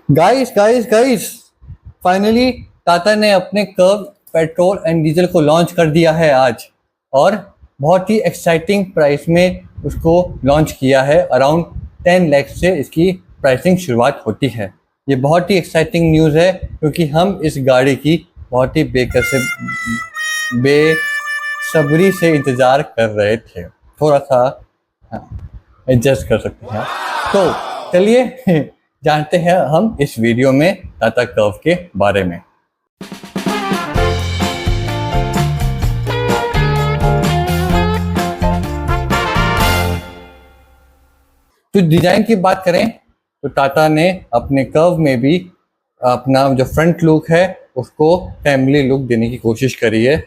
Guys guys guys, finally Tata ने अपने curve petrol and diesel को लॉन्च कर दिया है आज। और बहुत ही एक्साइटिंग प्राइस में उसको लॉन्च किया है। अराउंड 10 लाख से इसकी प्राइसिंग शुरुआत होती है। ये बहुत ही एक्साइटिंग न्यूज़ है क्योंकि हम इस गाड़ी की बहुत ही बेसब्री से इंतज़ार कर रहे थे। थोड़ा सा एडजस्ट कर सकते हैं आप। तो चलिए जानते हैं हम इस वीडियो में टाटा कर्व के बारे में। तो डिजाइन की बात करें तो टाटा ने अपने कर्व में भी अपना जो फ्रंट लुक है उसको फैमिली लुक देने की कोशिश करी है।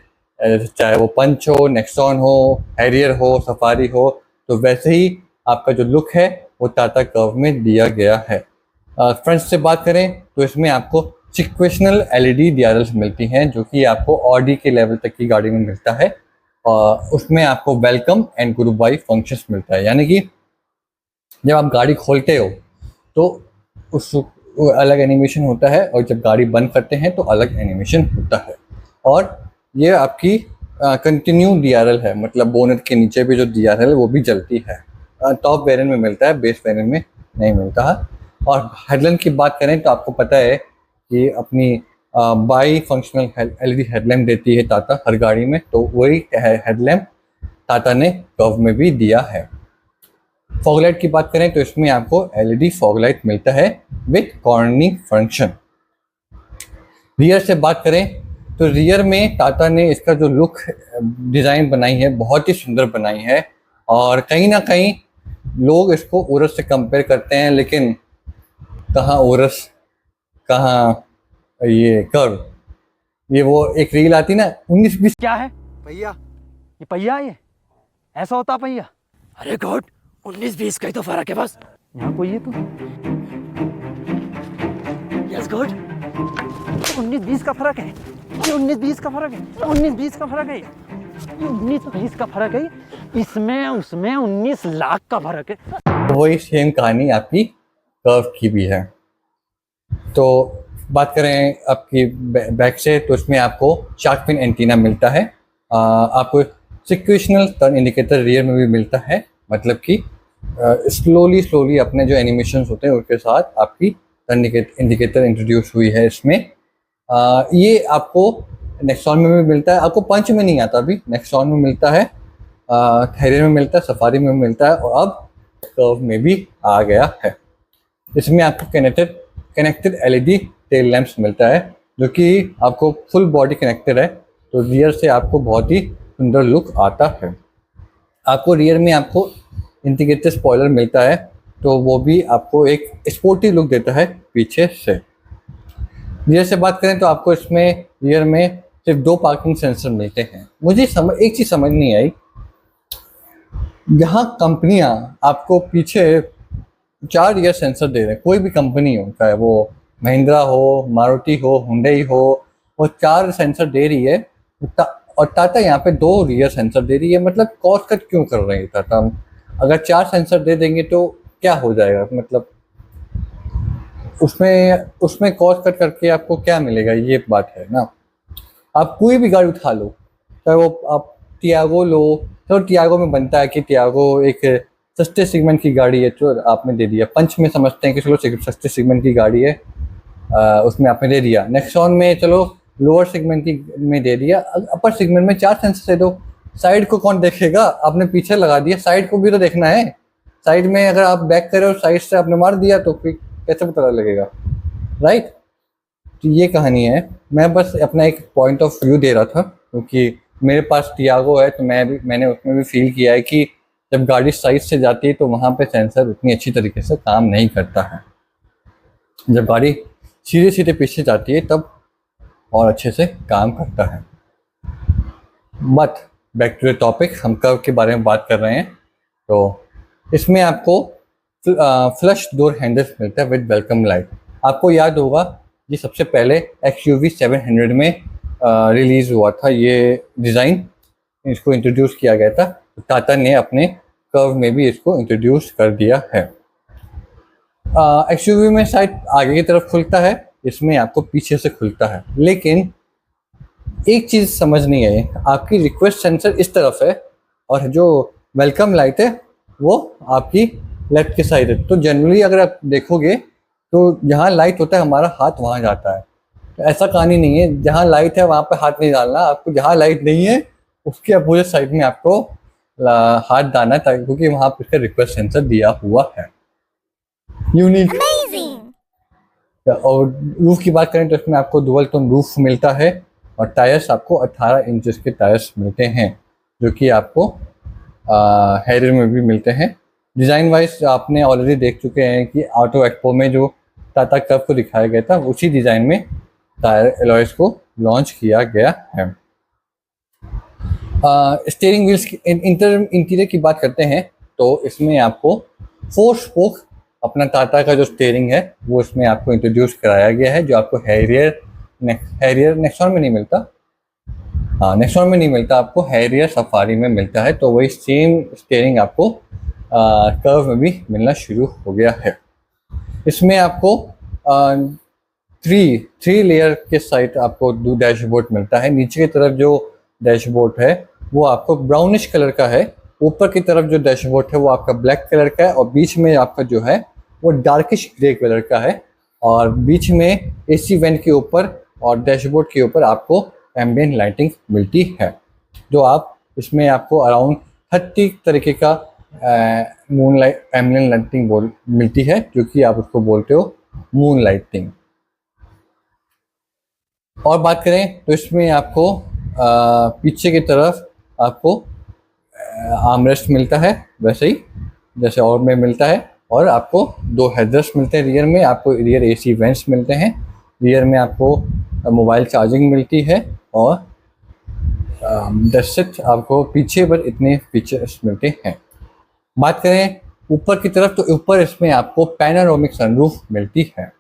चाहे वो पंच हो, नेक्सॉन हो, हैरियर हो, सफारी हो, तो वैसे ही आपका जो लुक है वो टाटा कर्व में दिया गया है। फ्रंट से बात करें तो इसमें आपको सिक्वेशनल एलईडी डीआरएल्स मिलती हैं जो कि आपको ऑडी के लेवल तक की गाड़ी में मिलता है। और उसमें आपको welcome and goodbye functions मिलता है, यानी कि जब आप गाड़ी खोलते हो तो उस अलग एनिमेशन होता है और जब गाड़ी बंद करते हैं तो अलग एनिमेशन होता है। और ये आपकी कंटिन्यू डीआरएल है, मतलब बोनेट के नीचे भी जो डीआरएल है वो भी चलती है। टॉप वेरिएंट में मिलता है, बेस वेरिएंट में नहीं मिलता है। और हेडलैम्प की बात करें तो आपको पता है कि अपनी बाई फंक्शनल एलईडी हेडलैम्प देती है टाटा हर गाड़ी में, तो वही हेडलैम्प टाटा ने कर्व में भी दिया है। फॉगलाइट की बात करें तो इसमें आपको एलईडी फॉगलाइट मिलता है विद कॉर्निंग फंक्शन। रियर से बात करें तो रियर में टाटा ने इसका जो लुक डिज़ाइन बनाई है बहुत ही सुंदर बनाई है। और कहीं ना कहीं लोग इसको ओरस से कंपेयर करते हैं, लेकिन कहाँ ओरस कहाँ ये कर्व। ये वो एक रील आती ना 19-20 क्या है भैया ये पहिया? ये ऐसा होता पहिया? अरे गॉड 19-20 का ही तो फर्क है बस। यहाँ कोई है तो यस गॉड 19-20 का फर्क है। ये 19-20 का फर्क है। 19-20 का फर्क है। 19-20 का फर्क है। इसमें उसमें 19 लाख का फर्क है। वही सेम कहानी आपकी कर्व की भी है। तो बात करें आपकी बैक से तो इसमें आपको शार्क फिन एंटीना मिलता है। आपको सिक्वेशनल टर्न इंडिकेटर रियर में भी मिलता है, मतलब कि स्लोली अपने जो एनिमेशंस होते हैं उसके साथ आपकी टर्न इंडिकेटर इंट्रोड्यूस हुई है इसमें। ये आपको नेक्सॉन में भी मिलता है, आपको पंच में नहीं आता, अभी नेक्सॉन में मिलता है, हैरियर में मिलता है, सफारी में मिलता है और अब कर्व में भी आ गया है। इसमें आपको कनेक्टेड एलईडी टेल लैंप्स मिलता है जो कि आपको फुल बॉडी कनेक्टेड है, तो रियर से आपको बहुत ही सुंदर लुक आता है। आपको रियर में आपको इंटीग्रेटेड स्पॉइलर मिलता है, तो वो भी आपको एक स्पोर्टी लुक देता है पीछे से। रियर से बात करें तो आपको इसमें रियर में सिर्फ 2 पार्किंग सेंसर मिलते हैं। मुझे एक चीज़ समझ नहीं आई, यहाँ कंपनियाँ आपको पीछे 4 रियर सेंसर दे रहे हैं, कोई भी कंपनी हो, चाहे वो महिंद्रा हो, मारुति हो, हुंडई हो, वो 4 सेंसर दे रही है और टाटा यहाँ पे 2 रियर सेंसर दे रही है। मतलब कॉस्ट कट क्यों कर रही है टाटा? अगर 4 सेंसर दे देंगे तो क्या हो जाएगा? मतलब उसमें कॉस्ट कट करके आपको क्या मिलेगा, ये बात है ना। आप कोई भी गाड़ी उठा लो, चाहे वो आप टियागो लो, तो टियागो में बनता है कि टियागो एक सस्ते सेगमेंट की गाड़ी है तो आपने दे दिया। पंच में समझते हैं कि चलो सस्ते सेगमेंट की गाड़ी है, उसमें आपने दे दिया। नेक्सॉन में चलो लोअर सेगमेंट की में दे दिया, अपर सेगमेंट में 4 सेंसर दे दो। साइड को कौन देखेगा? आपने पीछे लगा दिया, साइड को भी तो देखना है। साइड में अगर आप बैक करे और साइड से आपने मार दिया तो फिर कैसे पता लगेगा, राइट? तो ये कहानी है। मैं बस अपना एक पॉइंट ऑफ व्यू दे रहा था क्योंकि मेरे पास टियागो है, तो मैंने उसमें भी फील किया है कि जब गाड़ी साइड से जाती है तो वहाँ पे सेंसर उतनी अच्छी तरीके से काम नहीं करता है। जब गाड़ी सीधे पीछे जाती है तब और अच्छे से काम करता है। But back to the topic, हम कर्व के बारे में बात कर रहे हैं। तो इसमें आपको फ्लश डोर हैंडल्स मिलता है विद वेलकम लाइट। आपको याद होगा ये सबसे पहले XUV 700 में रिलीज़ हुआ था, ये डिज़ाइन इसको इंट्रोड्यूस किया गया था। टाटा ने अपने कर्व में भी इसको इंट्रोड्यूस कर दिया है। एक्सयूवी में शायद आगे की तरफ खुलता है, इसमें आपको पीछे से खुलता है। लेकिन एक चीज़ समझ नहीं आई, आपकी रिक्वेस्ट सेंसर इस तरफ है और जो वेलकम लाइट है वो आपकी लेफ्ट की साइड है। तो जनरली अगर आप देखोगे तो जहाँ लाइट होता है हमारा हाथ वहाँ जाता है। तो ऐसा कहानी नहीं है, जहाँ लाइट है वहाँ पे हाथ नहीं डालना आपको, जहाँ लाइट नहीं है उसके अपोजिट साइड में आपको हाथ डालना है, क्योंकि वहाँ पे उसका रिक्वेस्ट सेंसर दिया हुआ है। यूनिक। और रूफ की बात करें तो इसमें आपको डुअल टोन रूफ मिलता है और टायर्स आपको 18 इंचेस के टायर्स मिलते हैं, जो कि आपको हैरियर में भी मिलते हैं। डिज़ाइन वाइज आपने ऑलरेडी देख चुके हैं कि ऑटो एक्सपो में जो टाटा कर्व को दिखाया गया था उसी डिज़ाइन में टायर एलॉयज को लॉन्च किया गया है। स्टीयरिंग व्हील्स की इंटीरियर की बात करते हैं तो इसमें आपको 4 स्पोक अपना टाटा का जो स्टीयरिंग है वो इसमें आपको इंट्रोड्यूस कराया गया है, जो आपको हैरियर नेक्सॉन में नहीं मिलता। हाँ, नेक्सॉन में नहीं मिलता, आपको हैरियर सफारी में मिलता है। तो वही सेम स्टीयरिंग आपको कर्व में भी मिलना शुरू हो गया है। इसमें आपको थ्री लेयर के साइड आपको डैशबोर्ड मिलता है। नीचे की तरफ जो डैशबोर्ड है वो आपको ब्राउनिश कलर का है, ऊपर की तरफ जो डैशबोर्ड है वो आपका ब्लैक कलर का है और बीच में आपका जो है वो डार्किश ग्रे कलर का है। और बीच में एसी वेंट के ऊपर और डैशबोर्ड के ऊपर आपको एम्बिएंट लाइटिंग मिलती है, जो आप इसमें आपको अराउंड 30 तरीके का मून लाइट एम्बिएंट लाइटिंग मिलती है, जो कि आप उसको बोलते हो मून लाइटिंग। और बात करें तो इसमें आपको पीछे की तरफ आपको आर्मरेस्ट मिलता है, वैसे ही जैसे और में मिलता है। और आपको 2 हेडरेस्ट मिलते हैं रियर में, आपको रियर एसी वेंट्स मिलते हैं, रियर में आपको मोबाइल चार्जिंग मिलती है और दैट्स इट, आपको पीछे पर इतने फीचर्स मिलते हैं। बात करें ऊपर की तरफ तो ऊपर इसमें आपको पैनोरामिक सनरूफ मिलती है,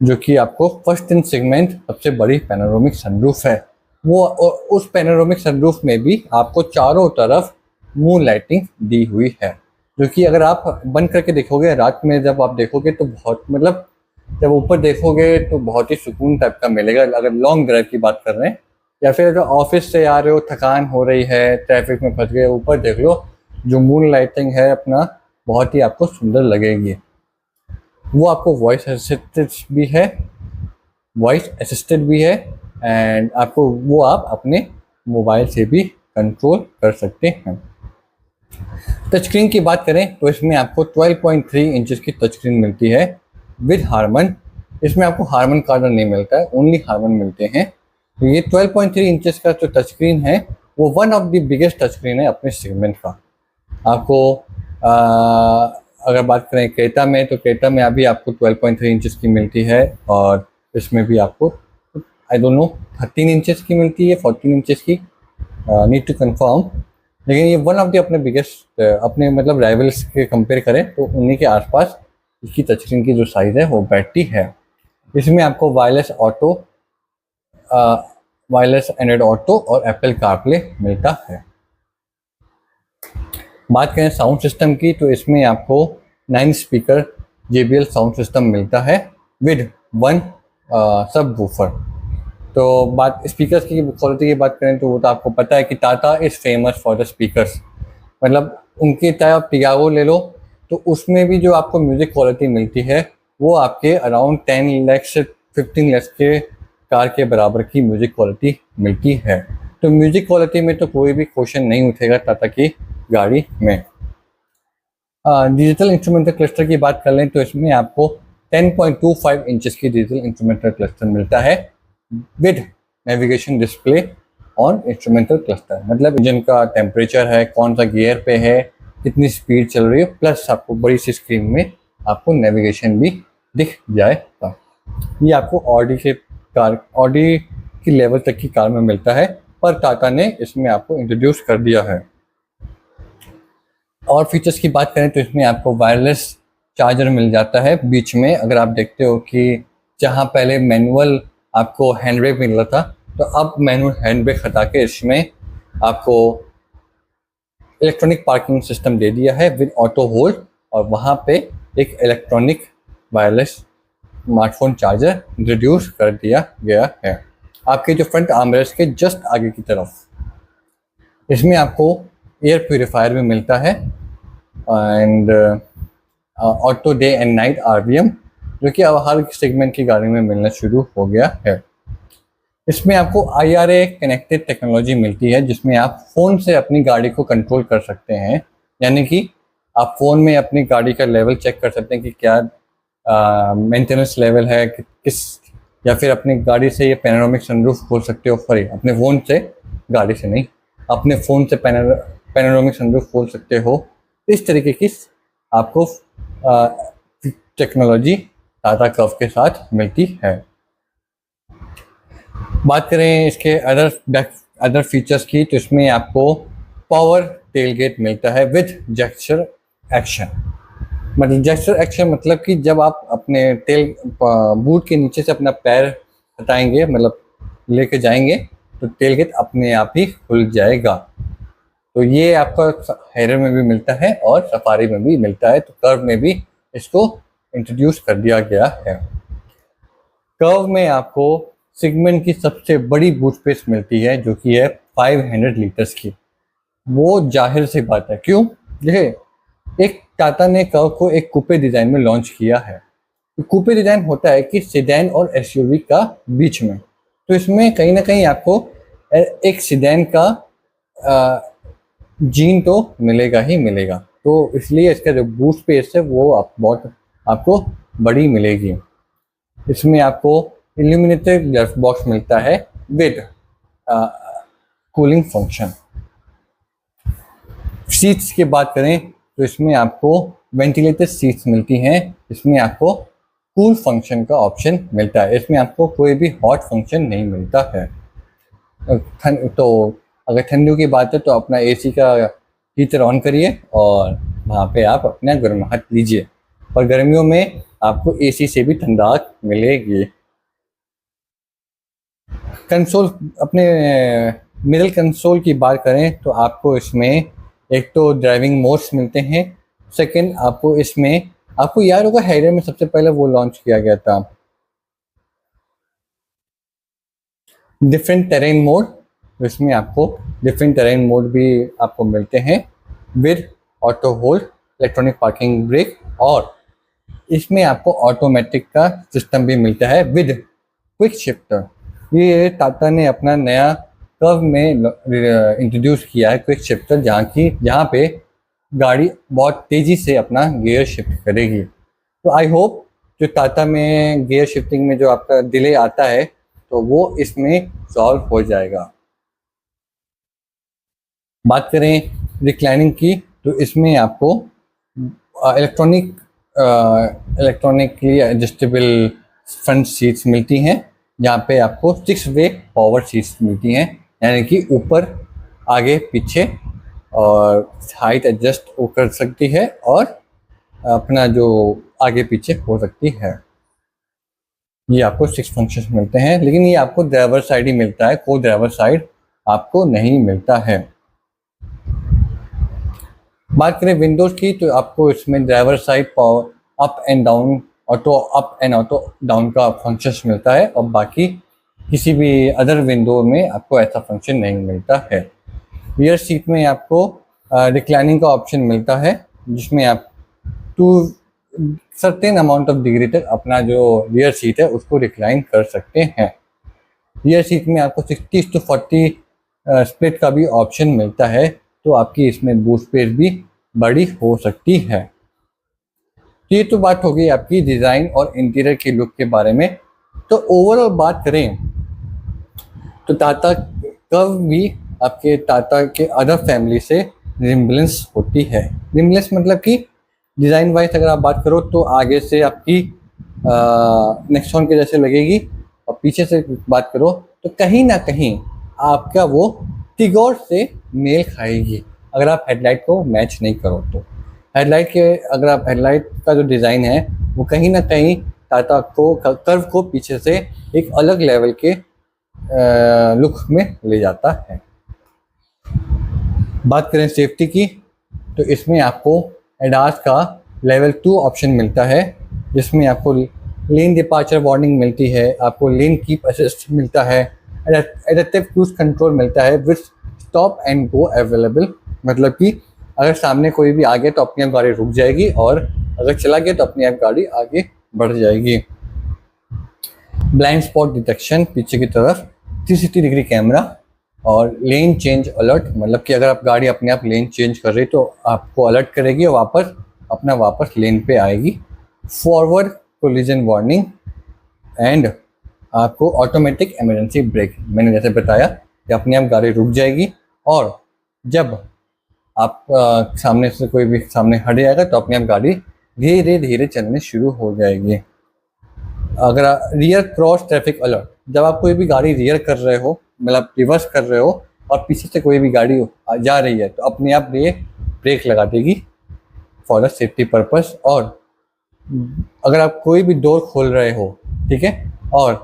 जो कि आपको फर्स्ट इन सेगमेंट सबसे बड़ी पैनोरामिक सनरूफ है वो। और उस पैनोरामिक सनरूफ में भी आपको चारों तरफ मून लाइटिंग दी हुई है, जो कि अगर आप बंद करके देखोगे रात में जब आप देखोगे तो बहुत मतलब जब ऊपर देखोगे तो बहुत ही सुकून टाइप का मिलेगा। अगर लॉन्ग ड्राइव की बात कर रहे हैं या फिर अगर ऑफिस से आ रहे हो, थकान हो रही है, ट्रैफिक में फंस गए, ऊपर देख लो, जो मून लाइटिंग है अपना बहुत ही आपको सुंदर लगेगी। वो आपको वॉइस असिस्टेड भी है एंड आपको वो आप अपने मोबाइल से भी कंट्रोल कर सकते हैं। टच स्क्रीन की बात करें तो इसमें आपको 12.3 इंचेस की टच स्क्रीन मिलती है विद हारमन। इसमें आपको हारमन कार्डर नहीं मिलता है, ओनली हारमन मिलते हैं। तो ये 12.3 इंचेस का जो टच स्क्रीन है वो one of the biggest touch screen है अपने सेगमेंट का। आपको अगर बात करें क्रेटा में तो क्रेटा में अभी आपको 12.3 इंचेस की मिलती है और इसमें भी आपको आई डोंट नो 13 इंचेस की मिलती है, 14 इंचेस की, नीड टू कंफर्म। लेकिन ये वन ऑफ द अपने बिगेस्ट अपने मतलब राइवल्स के कंपेयर करें तो उन्हीं के आसपास इसकी टच स्क्रीन की जो साइज़ है वो बैठती है। इसमें आपको वायरलेस एंड्रॉइड ऑटो और एप्पल कारप्ले मिलता है। बात करें साउंड सिस्टम की तो इसमें आपको 9 स्पीकर JBL साउंड सिस्टम मिलता है विद 1 सब वूफर। तो बात स्पीकर्स की क्वालिटी की बात करें तो वो तो आपको पता है कि Tata is famous for the speakers. मतलब उनके चाहे आप टियागो ले लो तो उसमें भी जो आपको म्यूज़िक क्वालिटी मिलती है वो आपके अराउंड 10 लाख से 15 लाख के कार के बराबर की म्यूज़िक क्वालिटी मिलती है। तो म्यूज़िक क्वालिटी में तो कोई भी क्वेश्चन नहीं उठेगा टाटा की गाड़ी में। डिजिटल इंस्ट्रूमेंटल क्लस्टर की बात कर लें तो इसमें आपको 10.25 इंचेस की डिजिटल इंस्ट्रूमेंटल क्लस्टर मिलता है with navigation display on instrumental cluster. मतलब इंजन का टेम्परेचर है, कौन सा गियर पे है, कितनी स्पीड चल रही है, प्लस आपको बड़ी सी स्क्रीन में आपको नेविगेशन भी दिख जाएगा। ये आपको ऑडी की लेवल तक की कार में मिलता है, पर टाटा ने इसमें आपको इंट्रोड्यूस कर दिया है। और फीचर्स की बात करें तो इसमें आपको वायरलेस चार्जर मिल जाता है बीच में। अगर आप देखते हो कि जहाँ पहले मैनुअल आपको हैंड ब्रेक मिल रहा था तो अब मैनुअल हैंड ब्रेक हटा के इसमें आपको इलेक्ट्रॉनिक पार्किंग सिस्टम दे दिया है विद ऑटो होल्ड, और वहाँ पे एक electronic wireless smartphone charger introduce कर दिया गया है आपके जो फ्रंट आर्मरेस्ट के जस्ट आगे की तरफ। इसमें आपको एयर प्यूरीफायर भी मिलता है and auto day and night RVM, जो कि अब हर सेगमेंट की गाड़ी में मिलना शुरू हो गया है। इसमें आपको IRA कनेक्टेड टेक्नोलॉजी मिलती है, जिसमें आप फ़ोन से अपनी गाड़ी को कंट्रोल कर सकते हैं। यानी कि आप फ़ोन में अपनी गाड़ी का लेवल चेक कर सकते हैं कि क्या मेंटेनेंस लेवल है किस, या फिर अपनी गाड़ी से ये पैनोरामिक सनरूफ खोल सकते हो। सॉरी, अपने फ़ोन से, गाड़ी से नहीं, अपने फ़ोन से पैनोरामिक सनरूफ खोल सकते हो। इस तरीके की आपको टेक्नोलॉजी टाटा कर्व के साथ मिलती है। बात करें इसके अदर फीचर्स की, तो इसमें आपको पावर टेलगेट मिलता है विद जेस्चर एक्शन। मतलब जेस्चर एक्शन मतलब कि जब आप अपने बूट के नीचे से अपना पैर हटाएंगे, मतलब लेके जाएंगे, तो टेलगेट अपने आप ही खुल जाएगा। तो ये आपका हैरियर में भी मिलता है और सफारी में भी मिलता है, तो कर्व में भी इसको इंट्रोड्यूस कर दिया गया है। कर्व में आपको सेगमेंट की सबसे बड़ी बूट स्पेस मिलती है, जो कि है 500 लीटर्स की। वो जाहिर सी बात है, क्यों? देखिए, एक टाटा ने कर्व को एक कूपे डिज़ाइन में लॉन्च किया है। कूपे डिज़ाइन होता है कि सेडान और SUV का बीच में, तो इसमें कहीं ना कहीं आपको एक सेडान का जीन तो मिलेगा ही मिलेगा, तो इसलिए इसका जो बूट स्पेस है वो बहुत आपको बड़ी मिलेगी। इसमें आपको इल्यूमिनेटेड ग्लास बॉक्स मिलता है विद कूलिंग फंक्शन। सीट्स की बात करें तो इसमें आपको वेंटिलेटेड सीट्स मिलती हैं। इसमें आपको कूल फंक्शन का ऑप्शन मिलता है। इसमें आपको कोई भी हॉट फंक्शन नहीं मिलता है। तो अगर ठंडियों की बात है तो अपना AC का हीटर ऑन करिए और वहाँ पे आप अपना गर्माहट लीजिए, और गर्मियों में आपको AC से भी ठंडाक मिलेगी। कंसोल, अपने मिडिल कंसोल की बात करें तो आपको इसमें एक तो ड्राइविंग मोड्स मिलते हैं, सेकंड आपको इसमें, आपको याद होगा हैरियर में सबसे पहले वो लॉन्च किया गया था डिफरेंट टेरेन मोड। इसमें आपको डिफरेंट टेरेन मोड भी आपको मिलते हैं with auto hold, electronic parking brake, और इसमें आपको ऑटोमेटिक का सिस्टम भी मिलता है विद क्विक शिफ्टर। ये टाटा ने अपना नया कर्व में इंट्रोड्यूस किया है क्विक शिफ्टर, जहाँ पे गाड़ी बहुत तेज़ी से अपना गियर शिफ्ट करेगी। तो आई होप जो टाटा में गियर शिफ्टिंग में जो आपका डिले आता है तो वो इसमें सॉल्व हो जाएगा। बात करें रिक्लाइनिंग की, तो इसमें आपको इलेक्ट्रॉनिकली एडजस्टेबल फ्रंट सीट्स मिलती हैं, जहाँ पे आपको 6 वे पावर सीट्स मिलती हैं, यानी कि ऊपर आगे पीछे, और हाइट एडजस्ट कर सकती है और अपना जो आगे पीछे हो सकती है। ये आपको 6 फंक्शंस मिलते हैं, लेकिन ये आपको ड्राइवर साइड ही मिलता है, को ड्राइवर साइड आपको नहीं मिलता है। बात करें विंडोज़ की, तो आपको इसमें driver side power up and down, auto up and auto down का फंक्शंस मिलता है, और बाकी किसी भी अदर विंडो में आपको ऐसा फंक्शन नहीं मिलता है। रियर सीट में आपको रिक्लाइनिंग का ऑप्शन मिलता है, जिसमें आप to certain amount of degree तक अपना जो रियर सीट है उसको रिक्लाइन कर सकते हैं। रियर सीट में आपको 60:40 स्प्लिट का भी ऑप्शन मिलता है, तो आपकी इसमें बूट स्पेस भी बड़ी हो सकती है। ये तो बात हो गई आपकी डिज़ाइन और इंटीरियर के लुक के बारे में। तो ओवरऑल बात करें तो टाटा कर्व भी आपके टाटा के अदर फैमिली से रिम्बलेंस होती है। रिम्बलेंस मतलब कि डिज़ाइन वाइज अगर आप बात करो तो आगे से आपकी नेक्सॉन के जैसे लगेगी, और पीछे से बात करो तो कहीं ना कहीं आपका वो टिगोर से मेल खाएगी अगर आप हेडलाइट को मैच नहीं करो तो। अगर आप हेडलाइट का जो डिज़ाइन है वो कहीं ना कहीं टाटा को कर्व को पीछे से एक अलग लेवल के लुक में ले जाता है। बात करें सेफ्टी की, तो इसमें आपको एडास का लेवल 2 ऑप्शन मिलता है, जिसमें आपको लेन डिपार्चर वार्निंग मिलती है, आपको लेन कीप असिस्ट मिलता है, एडेप्टिव क्रूज कंट्रोल मिलता है with stop and go available. मतलब कि अगर सामने कोई भी आ गया तो अपनी आप गाड़ी रुक जाएगी, और अगर चला गया तो अपनी आप गाड़ी आगे बढ़ जाएगी। ब्लाइंड स्पॉट डिटेक्शन पीछे की तरफ, 360 डिग्री कैमरा, और लेन चेंज अलर्ट, मतलब कि अगर आप गाड़ी अपने आप लेन चेंज कर रही तो आपको अलर्ट करेगी और वापस लेन पे आएगी। फॉरवर्ड कोलिजन वार्निंग एंड आपको ऑटोमेटिक इमरजेंसी ब्रेक, मैंने जैसे बताया कि अपने आप गाड़ी रुक जाएगी, और जब आप सामने से कोई भी सामने हट जाएगा तो अपने आप गाड़ी धीरे धीरे चलने शुरू हो जाएगी। अगर रियर क्रॉस ट्रैफिक अलर्ट, जब आप कोई भी गाड़ी रियर कर रहे हो, मतलब रिवर्स कर रहे हो और पीछे से कोई भी गाड़ी जा रही है, तो अपने आप ये ब्रेक लगा देगी फॉर द सेफ्टी पर्पस। और अगर आप कोई भी डोर खोल रहे हो, ठीक है, और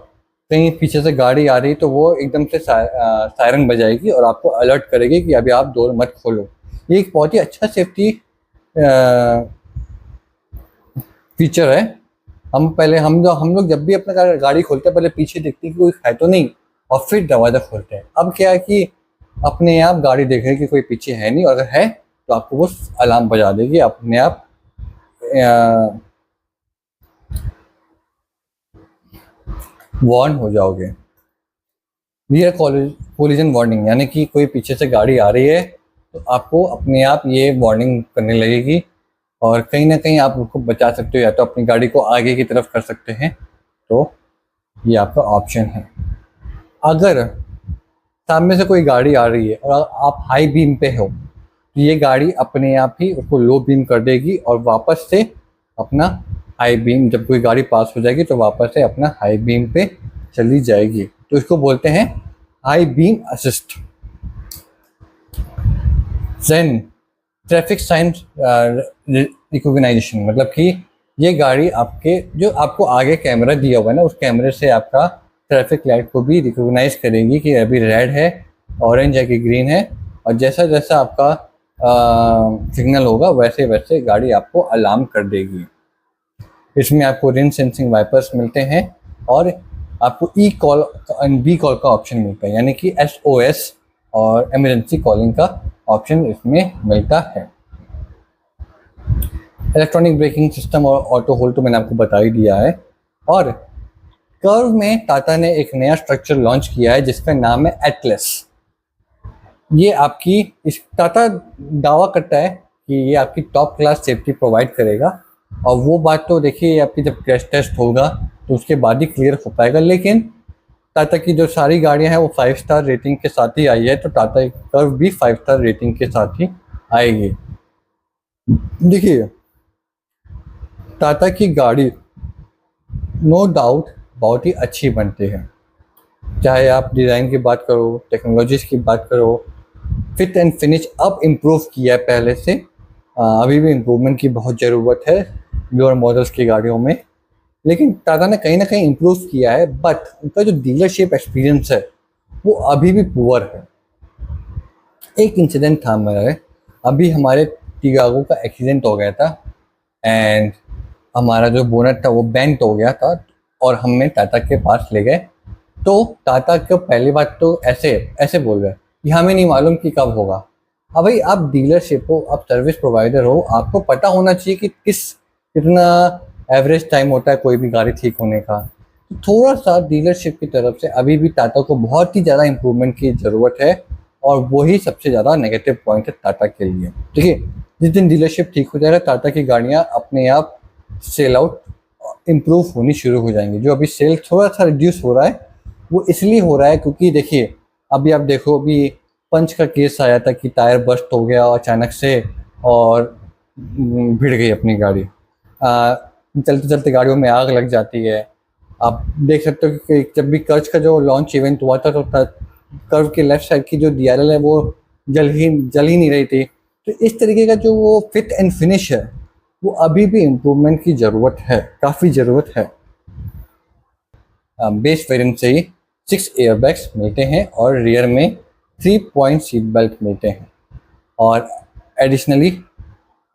कहीं पीछे से गाड़ी आ रही, तो वो एकदम से सायरन बजाएगी और आपको अलर्ट करेगी कि अभी आप डोर मत खोलो। ये एक बहुत ही अच्छा सेफ्टी फीचर है। हम लोग जब भी अपना गाड़ी खोलते हैं, पहले पीछे देखते हैं कि कोई है तो नहीं, और फिर दरवाज़ा खोलते हैं। अब क्या है कि अपने आप गाड़ी देख रहे कि कोई पीछे है नहीं, और अगर है तो आपको वो अलार्म बजा देगी, अपने आप वार्न हो जाओगे। रियर कोलिजन वार्निंग, यानी कि कोई पीछे से गाड़ी आ रही है तो आपको अपने आप ये वार्निंग करने लगेगी, और कहीं ना कहीं आप उसको बचा सकते हो, या तो अपनी गाड़ी को आगे की तरफ कर सकते हैं, तो ये आपका ऑप्शन है। अगर सामने से कोई गाड़ी आ रही है और आप हाई बीम पे हो, तो ये गाड़ी अपने आप ही उसको लो बीम कर देगी, और वापस से अपना हाई बीम, जब कोई गाड़ी पास हो जाएगी तो वापस से अपना हाई बीम पे चली जाएगी। तो इसको बोलते हैं high beam assist. Then traffic sign recognization, मतलब कि ये गाड़ी जो आपको आगे कैमरा दिया हुआ है ना, उस कैमरे से आपका ट्रैफिक लाइट को भी रिकॉग्नाइज करेगी कि अभी रेड है, ऑरेंज है कि ग्रीन है, और जैसा जैसा आपका सिग्नल होगा वैसे वैसे गाड़ी आपको अलार्म कर देगी। इसमें आपको रेन सेंसिंग वाइपर्स मिलते हैं, और आपको ई कॉल एंड बी कॉल का ऑप्शन मिलता है, यानी कि SOS और इमरजेंसी कॉलिंग का ऑप्शन इसमें मिलता है। इलेक्ट्रॉनिक ब्रेकिंग सिस्टम और ऑटो होल्ड तो मैंने आपको बता ही दिया है। और कर्व में टाटा ने एक नया स्ट्रक्चर लॉन्च किया है जिसका नाम है एटलस। ये टाटा दावा करता है कि ये आपकी टॉप क्लास सेफ्टी प्रोवाइड करेगा, और वो बात तो देखिए आपकी जब क्रैश टेस्ट होगा तो उसके बाद ही क्लियर हो पाएगा। लेकिन टाटा की जो सारी गाड़ियां हैं वो 5 स्टार रेटिंग के साथ ही आई है, तो टाटा कर्व भी 5 स्टार रेटिंग के साथ ही आएगी। देखिए टाटा की गाड़ी नो डाउट बहुत ही अच्छी बनती है, चाहे आप डिज़ाइन की बात करो, टेक्नोलॉजीज़ की बात करो, फिट एंड फिनिश अब इम्प्रूव किया है पहले से। अभी भी इम्प्रूवमेंट की बहुत ज़रूरत है लोअर मॉडल्स की गाड़ियों में, लेकिन टाटा ने कहीं ना कहीं इम्प्रूव किया है। बट उनका जो डीलरशिप एक्सपीरियंस है वो अभी भी पुअर है। एक इंसिडेंट था मेरा, अभी हमारे टियागो का एक्सीडेंट हो गया था, एंड हमारा जो बोनट था वो बेंट हो गया था, और हमें टाटा के पास ले गए। तो टाटा को पहली बात तो ऐसे बोल रहे कि हमें नहीं मालूम कि कब होगा। अब भाई आप डीलरशिप हो, आप सर्विस प्रोवाइडर हो, आपको पता होना चाहिए कि कितना एवरेज टाइम होता है कोई भी गाड़ी ठीक होने का। तो थोड़ा सा डीलरशिप की तरफ से अभी भी टाटा को बहुत ही ज़्यादा इम्प्रूवमेंट की ज़रूरत है, और वही सबसे ज़्यादा नेगेटिव पॉइंट है टाटा के लिए। देखिए जिस दिन डीलरशिप ठीक हो जाएगा, टाटा की गाड़ियाँ अपने आप सेल आउट इम्प्रूव होनी शुरू हो जाएंगी। जो अभी सेल थोड़ा सा रिड्यूस हो रहा है वो इसलिए हो रहा है क्योंकि देखिए अभी आप देखो, अभी पंच का केस आया था कि टायर बस्ट हो गया अचानक से और भिड़ गई अपनी गाड़ी। चलते चलते गाड़ियों में आग लग जाती है। आप देख सकते हो कि जब भी कर्ज का जो लॉन्च इवेंट हुआ था तो कर्व के लेफ्ट साइड की जो DRL है वो जल ही नहीं रही थी। तो इस तरीके का जो वो फिट एंड फिनिश है वो अभी भी इम्प्रूवमेंट की ज़रूरत है, काफ़ी ज़रूरत है। बेस वेरिएंट से ही 6 एयरबैग्स मिलते हैं और रियर में 3 पॉइंट सीट बेल्ट मिलते हैं, और एडिशनली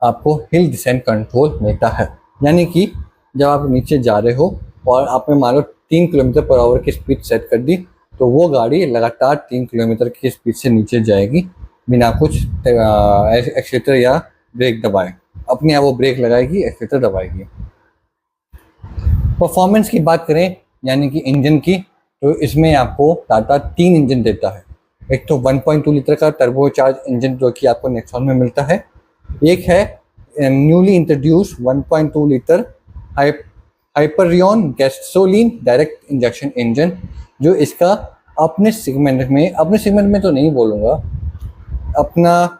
आपको हिल डिसेंट कंट्रोल मिलता है। यानी कि जब आप नीचे जा रहे हो और आपने मान लो 3 किलोमीटर पर आवर की स्पीड सेट कर दी, तो वो गाड़ी लगातार 3 किलोमीटर की स्पीड से नीचे जाएगी बिना कुछ एक्सीलेटर या ब्रेक दबाए। अपने आप वो ब्रेक लगाएगी, एक्सीलेटर दबाएगी। परफॉर्मेंस की बात करें यानी कि इंजन की, तो इसमें आपको टाटा 3 इंजन देता है। एक तो 1.2 लीटर का टर्बोचार्ज इंजन जो कि आपको नेक्सॉन में मिलता है। एक है newly introduce 1.2 litre Hyperion gasoline direct injection engine, जो इसका अपने सेगमेंट में तो नहीं बोलूँगा, अपना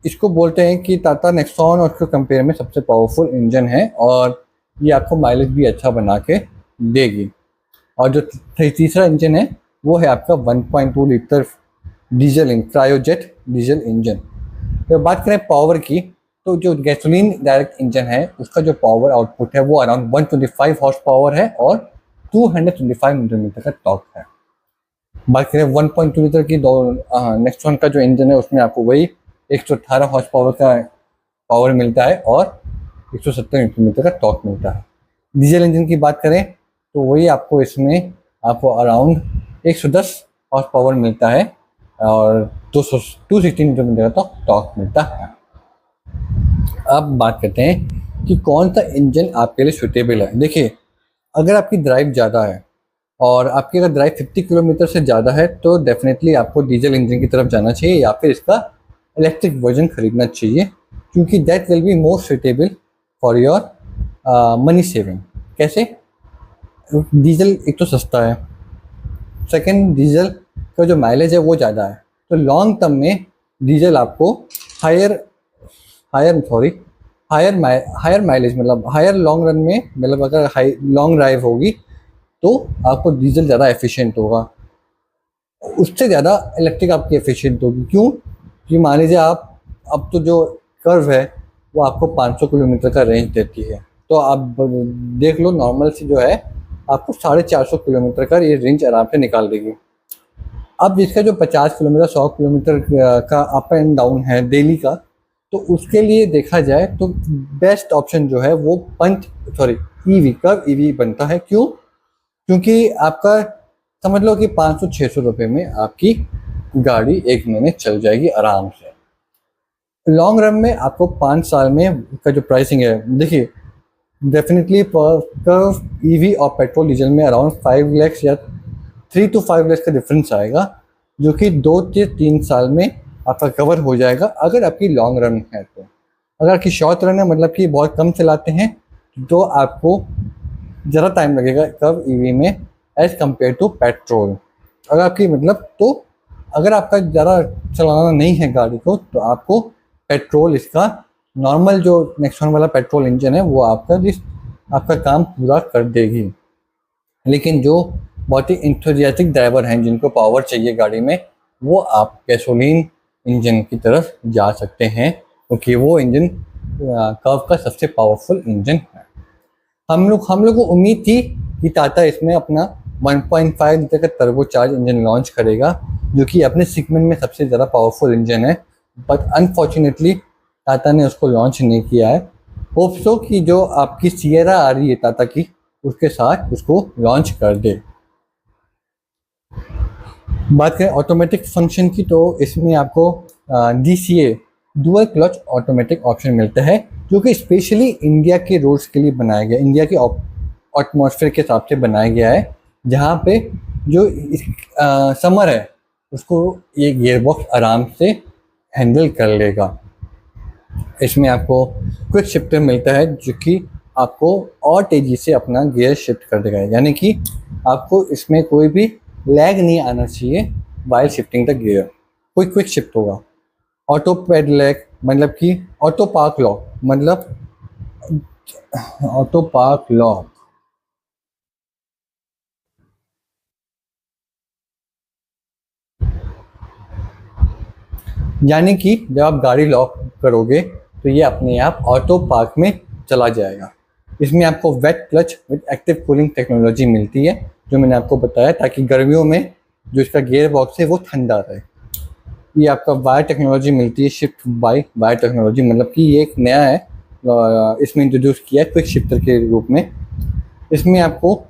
इसको बोलते हैं कि टाटा नेक्सॉन और उसको कंपेयर में सबसे पावरफुल इंजन है और ये आपको माइलेज भी अच्छा बना के देगी। और जो तीसरा इंजन है वो है आपका 1.2 litre diesel Kryojet diesel engine. तो बात करें पावर की, तो जो गैसोलीन डायरेक्ट इंजन है उसका जो पावर आउटपुट है वो अराउंड 125 हॉर्स पावर है और 225 न्यूटन मीटर का टॉर्क है। बात करें 1.2 लीटर की नेक्सॉन का जो इंजन है उसमें आपको वही 118 हॉर्स पावर का पावर मिलता है और 170 न्यूटन मीटर का टॉर्क मिलता है। डीजल इंजन की बात करें तो वही आपको इसमें आपको अराउंड 110 हॉर्स पावर मिलता है और 260 न्यूटन मीटर का टॉर्क मिलता है। अब बात करते हैं कि कौन सा इंजन आपके लिए सुटेबल है। देखिए, अगर आपकी ड्राइव ज़्यादा है और आपकी अगर ड्राइव 50 किलोमीटर से ज़्यादा है तो डेफिनेटली आपको डीजल इंजन की तरफ जाना चाहिए या फिर इसका इलेक्ट्रिक वर्जन खरीदना चाहिए, क्योंकि that will be more suitable for your money saving. कैसे? डीजल एक तो सस्ता है, सेकंड डीजल का जो माइलेज है वो ज़्यादा है, तो लॉन्ग टर्म में डीजल आपको हायर माइलेज मतलब हायर लॉन्ग रन में, मतलब अगर हाई लॉन्ग ड्राइव होगी तो आपको डीजल ज़्यादा एफिशिएंट होगा, उससे ज़्यादा इलेक्ट्रिक आपकी एफिशिएंट होगी। क्यों? कि मान लीजिए आप अब तो जो कर्व है वो आपको 500 किलोमीटर का रेंज देती है, तो आप देख लो नॉर्मल से जो है आपको 450 किलोमीटर का ये रेंज आराम से निकाल देगी। अब जिसका जो 50 किलोमीटर 100 किलोमीटर का अप एंड डाउन है डेली का, तो उसके लिए देखा जाए तो बेस्ट ऑप्शन जो है वो ईवी बनता है। क्यों? क्योंकि आपका समझ लो कि 500-600 रुपये में आपकी गाड़ी 1 महीने चल जाएगी आराम से। लॉन्ग रन में आपको 5 साल में का जो प्राइसिंग है, देखिए डेफिनेटली कर्व ईवी और पेट्रोल डीजल में अराउंड 5 लाख या 3 to 5 लाख का डिफरेंस आएगा, जो कि 2 से 3 साल में आपका कवर हो जाएगा अगर आपकी लॉन्ग रन है। तो अगर आपकी शॉर्ट रन है, मतलब कि बहुत कम चलाते हैं, तो आपको ज़रा टाइम लगेगा कर्व ईवी में एज़ कम्पेयर टू पेट्रोल। अगर आपकी तो अगर आपका ज़्यादा चलाना नहीं है गाड़ी को, तो आपको पेट्रोल, इसका नॉर्मल जो नेक्सॉन वाला पेट्रोल इंजन है वो आपका काम पूरा कर देगी। लेकिन जो बहुत ही इंथुजियास्टिक ड्राइवर हैं जिनको पावर चाहिए गाड़ी में, वो आप गैसोलीन इंजन की तरफ जा सकते हैं, क्योंकि वो इंजन कर्व का सबसे पावरफुल इंजन है। हम लोग को उम्मीद थी कि टाटा इसमें अपना 1.5 लीटर का टर्बोचार्ज इंजन लॉन्च करेगा, जो कि अपने सेगमेंट में सबसे ज़्यादा पावरफुल इंजन है, बट अनफॉर्चुनेटली टाटा ने उसको लॉन्च नहीं किया है। होप सो कि जो आपकी सियरा आ रही है टाटा की, उसके साथ उसको लॉन्च कर दे। बात करें ऑटोमेटिक फंक्शन की, तो इसमें आपको DCA dual clutch automatic option मिलता है, जो कि स्पेशली इंडिया के रोड्स के लिए बनाया गया, इंडिया के एटमॉस्फेयर के हिसाब से बनाया गया है, जहाँ पे जो समर है उसको ये गियरबॉक्स आराम से हैंडल कर लेगा। इसमें आपको क्विक शिफ्टर मिलता है, जो कि आपको और तेज़ी से अपना गियर शिफ्ट कर देगा, यानी कि आपको इसमें कोई भी लैग नहीं आना चाहिए वाइल शिफ्टिंग द गियर, कोई क्विक शिफ्ट होगा। ऑटो पैडलैक मतलब कि ऑटो पार्क लॉक, यानी कि जब आप गाड़ी लॉक करोगे तो ये अपने आप ऑटो पार्क में चला जाएगा। इसमें आपको wet clutch with active cooling technology मिलती है, जो मैंने आपको बताया, ताकि गर्मियों में जो इसका गियर बॉक्स है वो ठंडा रहे। ये आपका वायर टेक्नोलॉजी मिलती है, शिफ्ट बाय वायर टेक्नोलॉजी, मतलब कि ये एक नया है, इसमें इंट्रोड्यूस किया है क्विक शिफ्टर के रूप में। इसमें आपको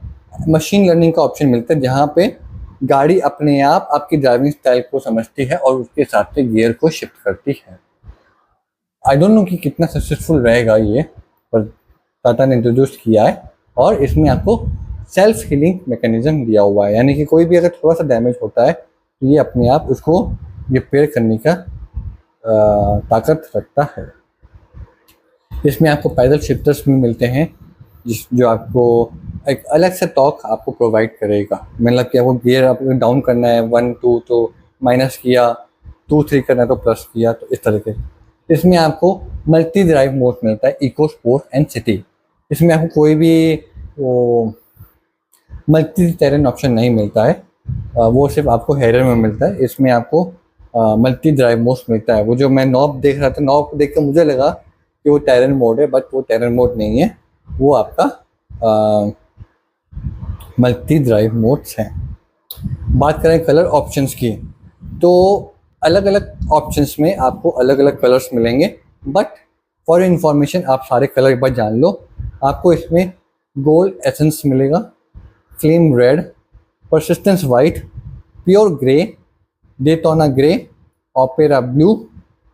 मशीन लर्निंग का ऑप्शन मिलता है, जहाँ पे गाड़ी अपने आप आपकी ड्राइविंग स्टाइल को समझती है और उसके हिसाब से गियर को शिफ्ट करती है। आई डोंट नो कि कितना सक्सेसफुल रहेगा ये, पर टाटा ने इंट्रोड्यूस किया है। और इसमें आपको सेल्फ हीलिंग मैकेनिज्म दिया हुआ है, यानी कि कोई भी अगर थोड़ा सा डैमेज होता है तो ये अपने आप उसको रिपेयर करने का ताकत रखता है। इसमें आपको पैडल शिफ्टर्स भी मिलते हैं, जो आपको एक अलग से टॉर्क आपको प्रोवाइड करेगा। मतलब कि आपको गियर आप डाउन करना है 1 2 तो माइनस किया, 2 3 करना है तो प्लस किया, तो इस तरह के। इसमें आपको मल्टी ड्राइव मोड मिलता है, इको स्पोर्ट एंड सिटी। इसमें आपको कोई भी वो मल्टी टेरेन ऑप्शन नहीं मिलता है, वो सिर्फ आपको हेडर में मिलता है। इसमें आपको मल्टी ड्राइव मोड मिलता है। वो जो मैं नॉब देख रहा था, नॉब को देख कर मुझे लगा कि वो टेरेन मोड है, बट वो टेरेन मोड नहीं है, वो आपका मल्टी ड्राइव मोड्स हैं। बात करें कलर ऑप्शंस की, तो अलग अलग ऑप्शंस में आपको अलग अलग कलर्स मिलेंगे, बट फॉर इन्फॉर्मेशन आप सारे कलर एक बार जान लो। आपको इसमें गोल्ड एसेंस मिलेगा, flame red, persistence white, pure grey, Daytona grey, opera blue,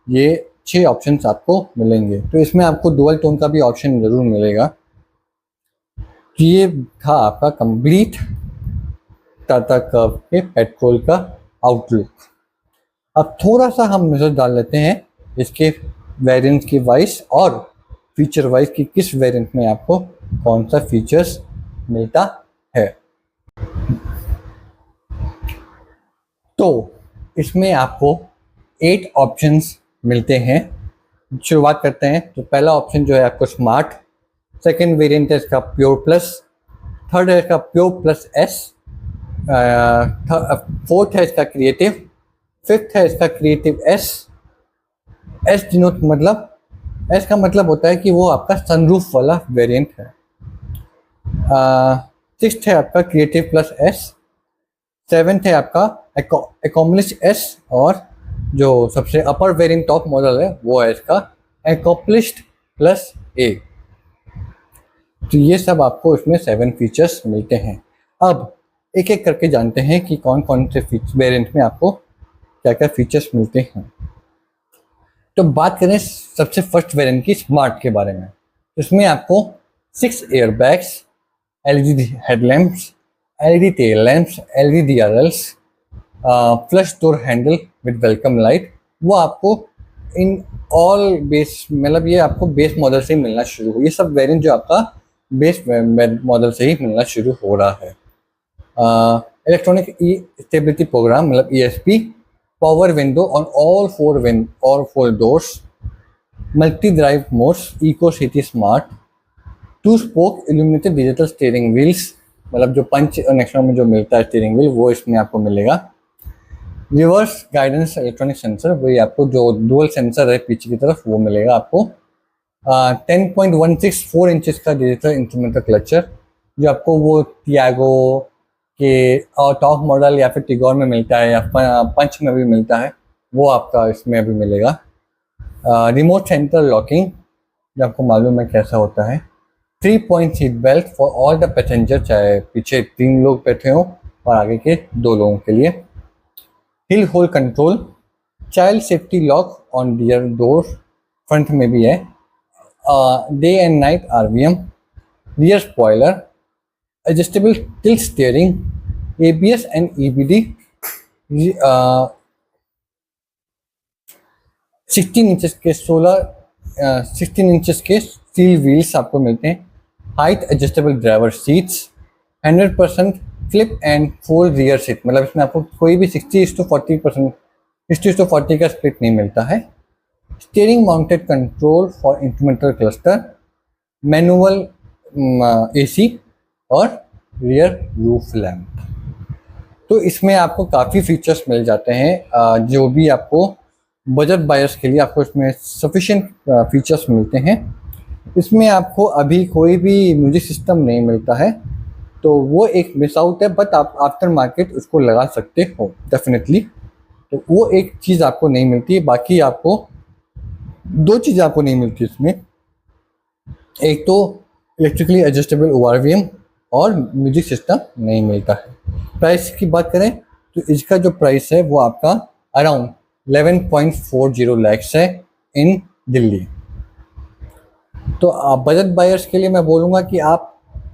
ये 6 ऑप्शंस आपको मिलेंगे। तो इसमें आपको डुअल टोन का भी ऑप्शन ज़रूर मिलेगा। तो ये था आपका कंप्लीट टाटा कर्व के पेट्रोल का आउटलुक। अब थोड़ा सा हम नज़र डाल लेते हैं इसके वेरिएंट की वाइज और फीचर वाइज कि किस वेरिएंट में आपको कौन सा फीचर्स मिलता है। तो इसमें आपको 8 ऑप्शंस मिलते हैं। शुरुआत करते हैं। तो पहला ऑप्शन जो है आपको स्मार्ट, सेकेंड वेरिएंट है इसका प्योर प्लस, थर्ड है इसका प्योर प्लस एस, फोर्थ है इसका क्रिएटिव, फिफ्थ है इसका क्रिएटिव एस। एस डिनोट मतलब, एस का मतलब होता है कि वो आपका सनरूफ वाला वेरिएंट है। सिक्स्थ है आपका क्रिएटिव प्लस एस, सेवेंथ है आपका एकॉम्प्लिश एस, और जो सबसे अपर वेरिएंट टॉप मॉडल है वो है इसका एकॉम्प्लिश्ड प्लस ए। तो ये सब आपको इसमें 7 फीचर्स मिलते हैं। अब एक एक करके जानते हैं कि कौन कौन से वेरिएंट में आपको क्या क्या फीचर्स मिलते हैं। तो बात करें सबसे फर्स्ट वेरिएंट की, स्मार्ट के बारे में। इसमें आपको 6 airbags, LED headlamps, LED tail lamps, LED DRLs, flush door handle with welcome light, वो आपको इन ऑल बेस, मतलब ये आपको बेस मॉडल से ही मिलना शुरू हो। ये सब वेरिएंट जो आपका बेस मॉडल से ही मिलना शुरू हो रहा है। इलेक्ट्रॉनिक ई स्टेबिलिटी प्रोग्राम मतलब ESP, power window on all 4 doors, multi drive modes, eco city smart, 2 spoke illuminated digital steering wheels, मतलब जो पंच नेक्सॉन में जो मिलता है स्टीयरिंग व्हील वो इसमें आपको मिलेगा। रिवर्स गाइडेंस इलेक्ट्रॉनिक सेंसर, वही आपको जो डुअल सेंसर है पीछे की तरफ वो मिलेगा आपको। 10.164 इंचेस का डिजिटल इंस्ट्रूमेंटल क्लचर, जो आपको वो टियागो के टॉप मॉडल या फिर टिगोर में मिलता है या पंच में भी मिलता है, वो आपका इसमें भी मिलेगा। रिमोट सेंटर लॉकिंग, जो आपको मालूम है कैसा होता है। 3-point seat belt for all the passenger, चाहे पीछे 3 लोग बैठे हों और आगे के 2 लोगों के लिए। Hill hold control, child safety lock on rear door, front में भी है। Day and night RVM, rear spoiler, adjustable tilt steering, ABS and EBD, 16 inches के स्टील व्हील्स आपको मिलते हैं। Height adjustable driver seats, 100% flip and fold rear seat, मतलब इसमें आपको कोई भी 60-40% का स्प्लिट नहीं मिलता है। Steering mounted control for instrumental cluster, manual AC और रियर रूफ लैम्प। तो इसमें आपको काफ़ी फीचर्स मिल जाते हैं, जो भी आपको बजट बायर्स के लिए आपको इसमें सफिशिएंट फीचर्स मिलते हैं। इसमें आपको अभी कोई भी म्यूजिक सिस्टम नहीं मिलता है, तो वो एक मिस आउट है, बट आप आफ्टर मार्केट उसको लगा सकते हो डेफिनेटली। तो वो एक चीज़ आपको नहीं मिलती है। बाकी आपको दो चीज़ें आपको नहीं मिलती इसमें, एक तो इलेक्ट्रिकली एडजस्टेबल ORVM और म्यूजिक सिस्टम नहीं मिलता है। प्राइस की बात करें तो इसका जो प्राइस है वो आपका अराउंड 11.40 लैक्स है इन दिल्ली। तो आप बजट बायर्स के लिए मैं बोलूँगा कि आप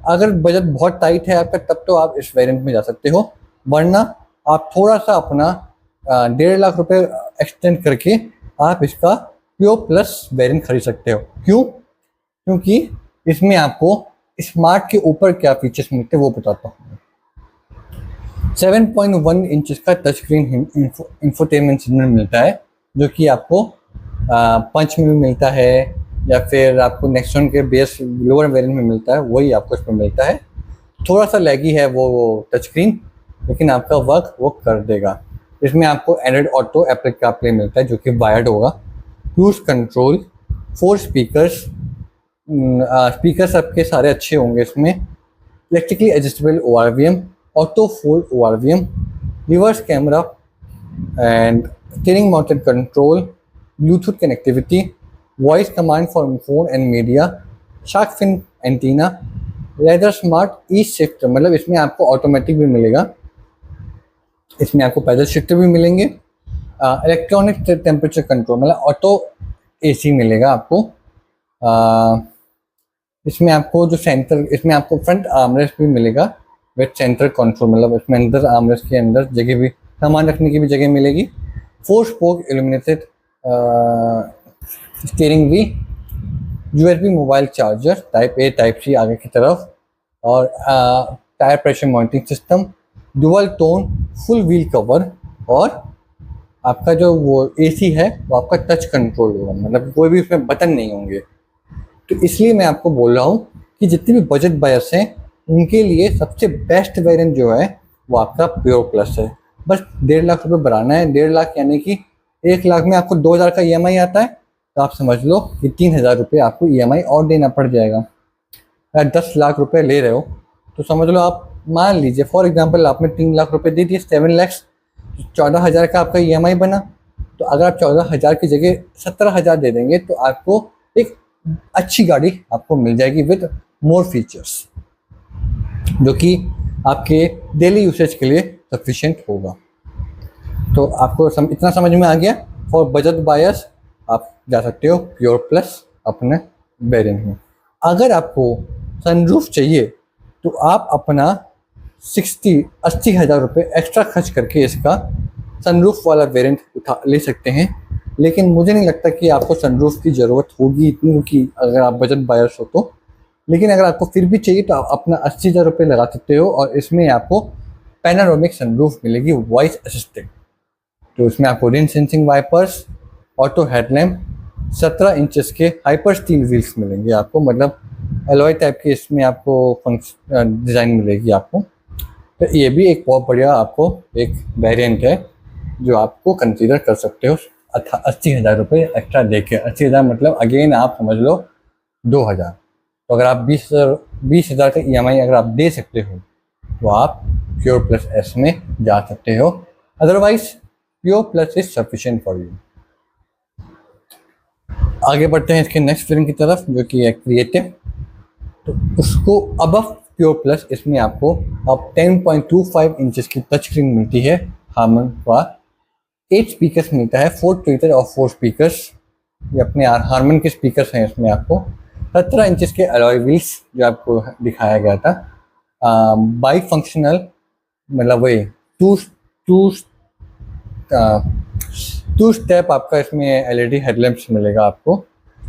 अगर बजट बहुत टाइट है आपका तब तो आप इस वेरिएंट में जा सकते हो, वरना आप थोड़ा सा अपना 1.5 लाख रुपए एक्सटेंड करके आप इसका प्योर प्लस वेरिएंट खरीद सकते हो। क्यों? क्योंकि इसमें आपको स्मार्ट के ऊपर क्या फीचर्स मिलते हैं वो बताता हूँ। 7.1 इंच का टच स्क्रीन इंफोटेनमेंट सिग्नल मिलता है, जो कि आपको पंच में भी मिलता है या फिर आपको नेक्सॉन के बेस लोअर वेरिएंट में मिलता है, वही आपको इसमें मिलता है। थोड़ा सा लैगी है वो टच स्क्रीन, लेकिन आपका वर्क वो कर देगा। इसमें आपको एंड्रॉइड ऑटो, एप्पल कारप्ले मिलता है जो कि वायर्ड होगा, क्रूज कंट्रोल, 4 स्पीकर्स, स्पीकर सबके सारे अच्छे होंगे इसमें, electrically adjustable ORVM, auto fold ORVM, reverse camera and steering mounted control, Bluetooth connectivity, voice command for phone and media, shark fin antenna, leather smart E shift, मतलब इसमें आपको automatic भी मिलेगा, इसमें आपको पैदल शिफ्टर भी मिलेंगे, इलेक्ट्रॉनिक टेम्परेचर कंट्रोल मतलब ऑटो AC मिलेगा आपको। इसमें आपको जो सेंटर, इसमें आपको फ्रंट आर्मरेस्ट भी मिलेगा विद सेंटर कंट्रोल, मतलब इसमें अंदर आर्मरेस्ट के अंदर जगह भी, सामान रखने की भी जगह मिलेगी। 4 spoke illuminated steering wheel, USB mobile charger type A type C आगे की तरफ, और tyre pressure monitoring system, dual tone full wheel cover, और आपका जो वो AC है वो आपका टच कंट्रोल होगा, मतलब कोई भी उसमें बटन नहीं होंगे। तो इसलिए मैं आपको बोल रहा हूँ कि जितने भी बजट बायर्स हैं उनके लिए सबसे बेस्ट वेरिएंट जो है वो आपका प्योर प्लस है। बस 1.5 लाख रुपये बढ़ाना है, 1.5 लाख यानी कि 1 लाख में आपको 2,000 का EMI आता है, तो आप समझ लो कि 3,000 रुपये आपको EMI और देना पड़ जाएगा। अगर 10 लाख रुपये ले रहे हो तो समझ लो, आप मान लीजिए फॉर एग्जांपल आपने 3 लाख रुपये दे दिए, 7 लैक्स, 14,000 का आपका EMI बना। तो अगर आप 14,000 की जगह 17,000 दे देंगे तो आपको एक अच्छी गाड़ी आपको मिल जाएगी विद मोर फीचर्स, जो कि आपके डेली यूसेज के लिए सफिशिएंट होगा। तो आपको इतना समझ में आ गया। फॉर बजट बायर्स आप जा सकते हो प्योर प्लस अपने वेरिएंट में। अगर आपको सनरूफ चाहिए तो आप अपना 80,000 रुपये एक्स्ट्रा खर्च करके इसका सनरूफ वाला वेरिएंट ले सकते हैं, लेकिन मुझे नहीं लगता कि आपको सनरूफ की ज़रूरत होगी इतनी, क्योंकि अगर आप बजट बायर्स हो तो। लेकिन अगर आपको फिर भी चाहिए तो आप अपना 80,000 रुपये लगा सकते हो, और इसमें आपको पैनारोमिक सनरूफ मिलेगी वॉइस असिस्टेंट। तो इसमें आपको rain sensing wipers, auto headlamp, 17 inches के हाइपर स्टील व्हील्स मिलेंगे आपको, मतलब एलॉय टाइप के इसमें आपको डिज़ाइन मिलेगी आपको। तो ये भी एक बहुत बढ़िया आपको एक वेरिएंट है जो आपको कंसीडर कर सकते हो 80,000 रुपये एक्स्ट्रा दे के। 80,000 मतलब अगेन आप समझ लो 2,000। तो अगर आप 20,000 का EMI अगर आप दे सकते हो तो आप प्योर प्लस एस में जा सकते हो, otherwise pure plus is sufficient for you. आगे बढ़ते हैं इसके नेक्स्ट वेरिएंट की तरफ, जो कि है क्रिएटिव। तो उसको अबव प्योर प्लस इसमें आपको अब 10.25 इंचेस की टच स्क्रीन मिलती है हार्मन का, 8 स्पीकर्स मिलता है, 4 ट्विटर और 4 स्पीकर्स, ये अपने हार्मन के स्पीकर्स हैं इसमें आपको। 17 इंचेस के अलॉय व्हील्स जो आपको दिखाया गया था, बाई फंक्शनल, मतलब वही टू स्टेप आपका इसमें LED हेडलैम्प्स मिलेगा आपको,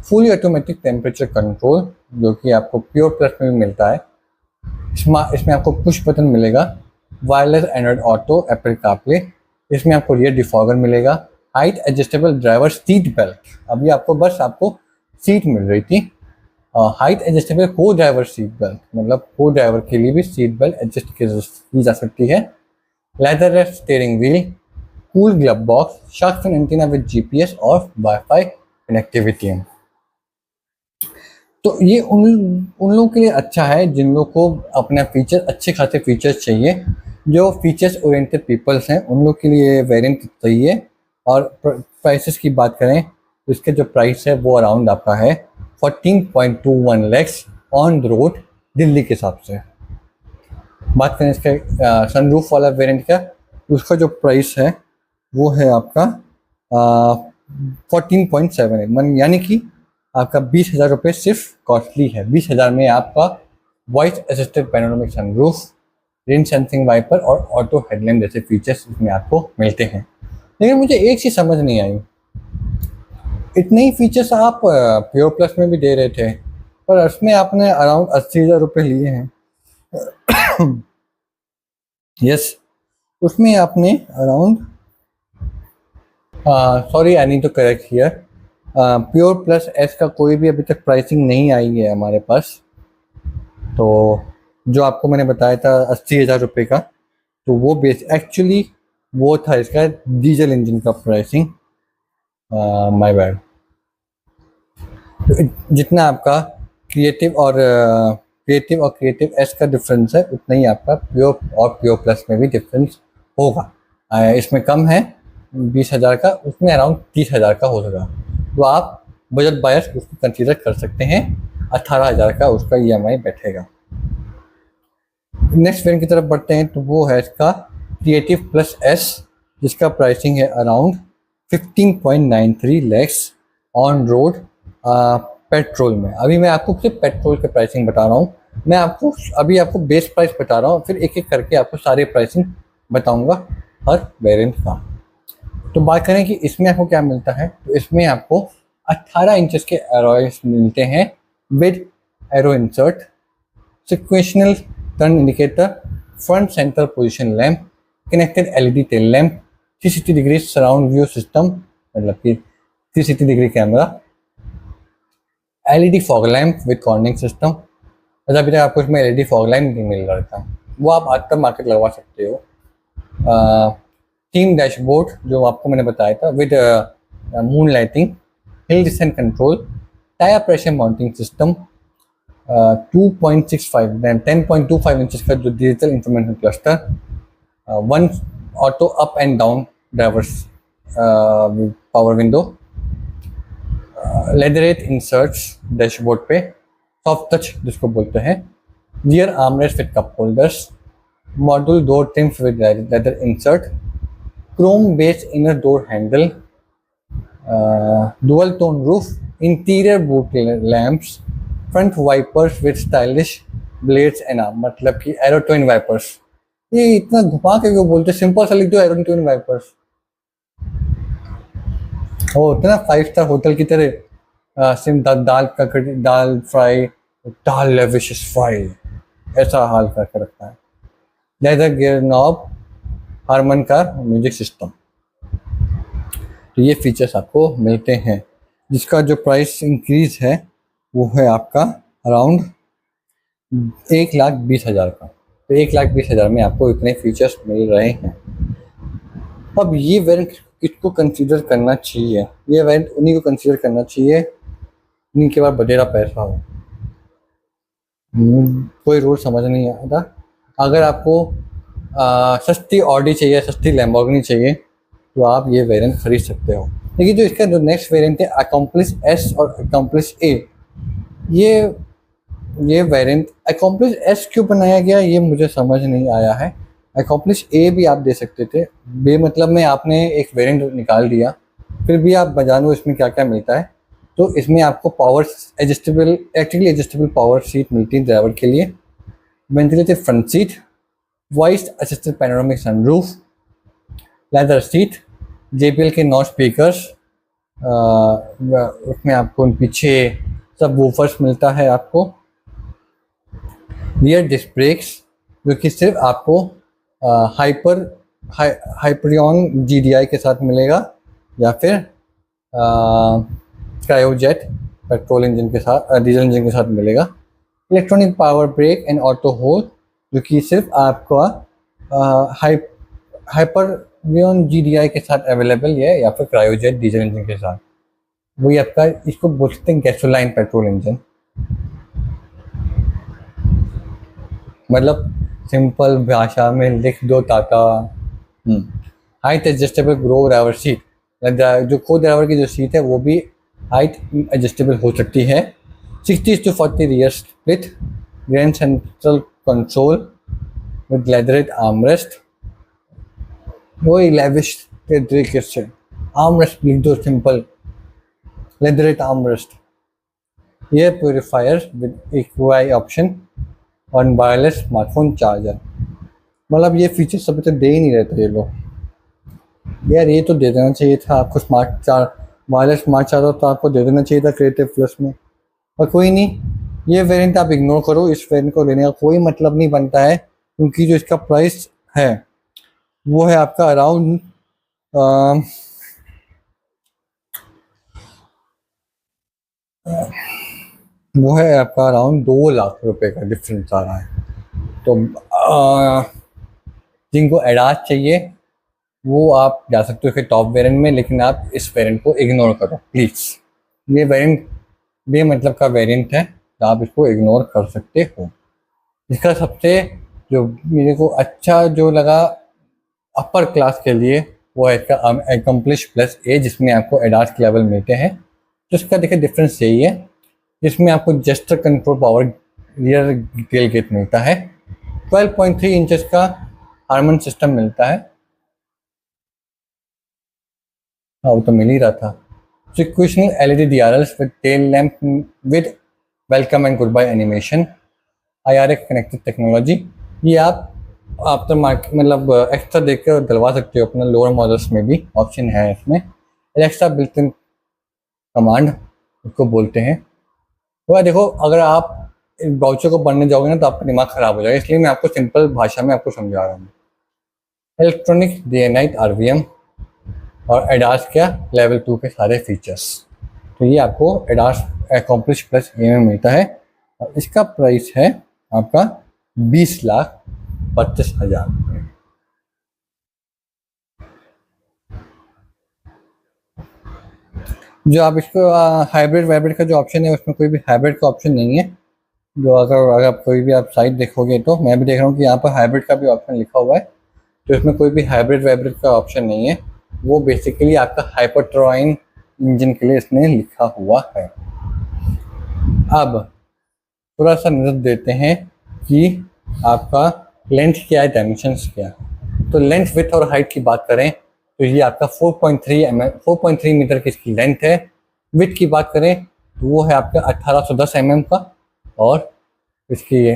फुली ऑटोमेटिक टेम्परेचर कंट्रोल जो कि आपको प्योर प्लस में भी मिलता है। इसमें आपको पुश बटन मिलेगा, wireless Android auto, Apple CarPlay, इसमें आपको रियर डिफॉगर मिलेगा, height adjustable driver seat belt, अभी आपको सीट मिल रही थी, हाइट एडजस्टेबल को ड्राइवर सीट बेल्ट, मतलब को ड्राइवर के लिए भी सीट बेल्ट एडजस्ट की जा सकती है, leather rest steering wheel, cool glove box, shark fin antenna with GPS और वाईफाई कनेक्टिविटी। तो ये उन लोगों के लिए अच्छा है जिन लोगों को अपना फीचर, अच्छे खासे फीचर्स चाहिए, जो फीचर्स ओरिएंटेड पीपल्स हैं उन लोग के लिए वेरिएंट सही है। और प्राइसेस की बात करें तो इसके जो प्राइस है वो अराउंड आपका है 14.21 lakhs on the road Delhi के हिसाब से। बात करें इसका सनरूफ वाला वेरिएंट का, उसका जो प्राइस है वो है आपका 14.78 मन, यानी कि आपका 20,000 रुपये सिर्फ कॉस्टली है। 20,000 में आपका voice assisted panoramic sunroof, rain sensing wiper और ऑटो हेडलैम्प जैसे फीचर्स इसमें आपको मिलते हैं। लेकिन मुझे एक चीज़ समझ नहीं आई, इतने ही फीचर्स आप प्योर प्लस में भी दे रहे थे, पर उसमें आपने अराउंड 80,000 रुपये लिए हैं। यस, उसमें आपने around, sorry I need to correct here, pure plus S का कोई भी अभी तक प्राइसिंग नहीं आई है हमारे पास। तो जो आपको मैंने बताया था 80,000 रुपये का, तो वो बेस एक्चुअली वो था इसका डीजल इंजन का प्राइसिंग। My bad. जितना आपका क्रिएटिव और क्रिएटिव एस का डिफरेंस है, उतना ही आपका प्योर और प्योर प्लस में भी डिफरेंस होगा। इसमें कम है 20,000 का, उसमें अराउंड 30,000 का हो सकेगा। तो आप बजट बायर्स उसको कंसीडर कर सकते हैं। 18,000 का उसका EMI बैठेगा। नेक्स्ट वेरिएंट की तरफ बढ़ते हैं, तो वो है इसका क्रिएटिव प्लस एस, जिसका प्राइसिंग है around 15.93 lakhs on road petrol में। अभी मैं आपको सिर्फ पेट्रोल के प्राइसिंग बता रहा हूँ। मैं आपको अभी आपको बेस प्राइस बता रहा हूँ, फिर एक एक करके आपको सारे प्राइसिंग बताऊँगा हर वेरिएंट का। तो बात करें कि इसमें आपको क्या मिलता है, तो इसमें आपको 18 इंचेस के एलॉयज मिलते हैं with aero insert, sequential turn indicator, front centre position lamp, connected LED tail lamp, 360 degree surround view system, मतलब कि 360 degree camera, LED fog lamp with cornering system. अच्छा, अभी तक आपको इसमें LED फॉग लैंप नहीं मिल रहा था, वो आप आज तक मार्केट लगवा सकते हो। टीम डैशबोर्ड जो आपको मैंने बताया था with mood lighting, hill descent control, tyre pressure mounting system, 10.25 inches का जो digital instrumentation cluster, 1 auto up and down driver's power window, leatherette inserts dashboard पे, सॉफ्ट टच जिसको बोलते हैं, rear armrest with cup holders, module door trims with leather insert, chrome base inner door handle, dual tone roof, interior boot lamps, front wipers with stylish blades and arm, मतलब कि arrow twin wipers. ये इतना घुमा के क्यों बोलते, simple सा लिख दो एरो ट्विन वाइपर्स। वो होता है ना 5 स्टार होटल की तरह, सिम दाल फ्राई, दाल लेविशियस फ्राई, ऐसा हाल करके रखता है। लेदर गियर नॉब, हारमन का म्यूजिक सिस्टम। तो ये फीचर्स आपको मिलते हैं, जिसका जो प्राइस इंक्रीज है वो है आपका अराउंड 1,20,000 का। तो 1,20,000 में आपको इतने फीचर्स मिल रहे हैं। अब ये वेरिएंट किसको कंसीडर करना चाहिए? ये वेरिएंट उन्हीं को कंसीडर करना चाहिए उन्हीं के पास बतेरा पैसा हो। कोई रूल समझ नहीं आता। अगर आपको सस्ती ऑडी चाहिए, सस्ती लैम्बोर्गिनी चाहिए, तो आप ये वेरिएंट खरीद सकते हो। लेकिन जो इसका जो नेक्स्ट वेरिएंट है अकम्प्लिश एस और अकम्प्लिश ए, ये वेरिएंट अकम्प्लिश एस क्यों बनाया गया ये मुझे समझ नहीं आया है। अकम्प्लिश ए भी आप दे सकते थे, बेमतलब में आपने एक वेरिएंट निकाल दिया। फिर भी आप बजानो इसमें क्या क्या मिलता है। तो इसमें आपको power actively adjustable power seat मिलती है ड्राइवर के लिए, ventilated front seat, voice assisted panoramic sunroof, leather seat, JBL के नॉच स्पीकर्स, उसमें आपको पीछे सब वूफर्स मिलता है आपको, रियर डिस्क ब्रेक्स जो कि सिर्फ आपको हाइपरियन GDI के साथ मिलेगा या फिर क्रायोजेट पेट्रोल इंजन के साथ, डीजल इंजन के साथ मिलेगा, electronic power brake and auto hold जो कि सिर्फ आपका हाइपरियन GDI के साथ अवेलेबल है या फिर क्रायोजेट डीजल इंजन के साथ। वही आपका इसको बोलते हैं गैसोलाइन पेट्रोल इंजन, मतलब सिंपल भाषा में लिख दो Tata. Height adjustable grow driver seat, जो को ड्राइवर की जो सीट है वो भी हाइट एडजस्टेबल हो सकती है। 60-40 rear split, grand central console with leatherette armrest, वो लेविश के तरीके से आर्मरेस्ट लिख दो simple, leatherette armrest. Air purifier with AQI option और वायरलेस स्मार्टफोन चार्जर। मतलब ये फीचर सब तो दे ही नहीं रहते ये लोग यार, ये तो दे देना चाहिए था आपको वायरलेस स्मार्ट चार्जर तो आपको दे देना चाहिए था क्रिएटिव प्लस में, और कोई नहीं, ये वेरिएंट आप इग्नोर करो। इस वेरिएंट को लेने का कोई मतलब नहीं बनता है, क्योंकि जो इसका प्राइस है वो है आपका अराउंड वो है आपका अराउंड 2 लाख रुपए का डिफरेंस आ रहा है। तो जिनको एडास चाहिए वो आप जा सकते हो इसके टॉप वेरिएंट में, लेकिन आप इस वेरिएंट को इग्नोर करो प्लीज़। ये वेरिएंट बे मतलब का वेरिएंट है, तो आप इसको इग्नोर कर सकते हो। इसका सबसे जो मेरे को अच्छा जो लगा अपर क्लास के लिए वो है इसका अकम्प्लिश प्लस ए, जिसमें आपको एडास के लेवल मिलते हैं। तो इसका देखिए डिफरेंस यही है, जिसमें आपको gesture control power rear tailgate मिलता है, 12.3 इंचेस का हार्मन सिस्टम मिलता है। हाँ वो तो मिल ही रहा था। Sequential LED DRLs with tail lamp with welcome and goodbye animation, IRX connected technology. ये आप आफ्टर मार्केट मतलब एक्स्ट्रा देकर डलवा सकते हो अपना लोअर मॉडल्स में भी ऑप्शन है इसमें। एलेक्सा बिल्ट इन कमांड उसको बोलते हैं। तो देखो अगर आप इस ब्राउचर को पढ़ने जाओगे ना तो आपका दिमाग खराब हो जाएगा, इसलिए मैं आपको सिंपल भाषा में आपको समझा रहा हूँ। Electronic day and night RVM और एडास क्या लेवल 2 के सारे फीचर्स, तो ये आपको एडास अकम्प्लिश प्लस ए में मिलता है, और इसका प्राइस है आपका 20,25,000 रुपये। जो आप इसको हाइब्रिड वाइब्रिड का जो ऑप्शन है उसमें कोई भी हाइब्रिड का ऑप्शन नहीं है। जो अगर कोई भी आप साइट देखोगे तो मैं भी देख रहा हूँ कि यहाँ पर हाइब्रिड का भी ऑप्शन लिखा हुआ है, तो इसमें कोई भी हाइब्रिड वाइब्रिड का ऑप्शन नहीं है। वो बेसिकली आपका हाइपरट्रॉइन इंजन के लिए इसने लिखा हुआ है। अब थोड़ा सा नजर देते हैं कि आपका लेंथ क्या है, डायमेंशंस क्या है। तो लेंथ विड्थ और हाइट की बात करें तो ये आपका 4.3 मीटर की इसकी लेंथ है। विड्थ की बात करें तो वो है आपका 1810 mm का, और इसकी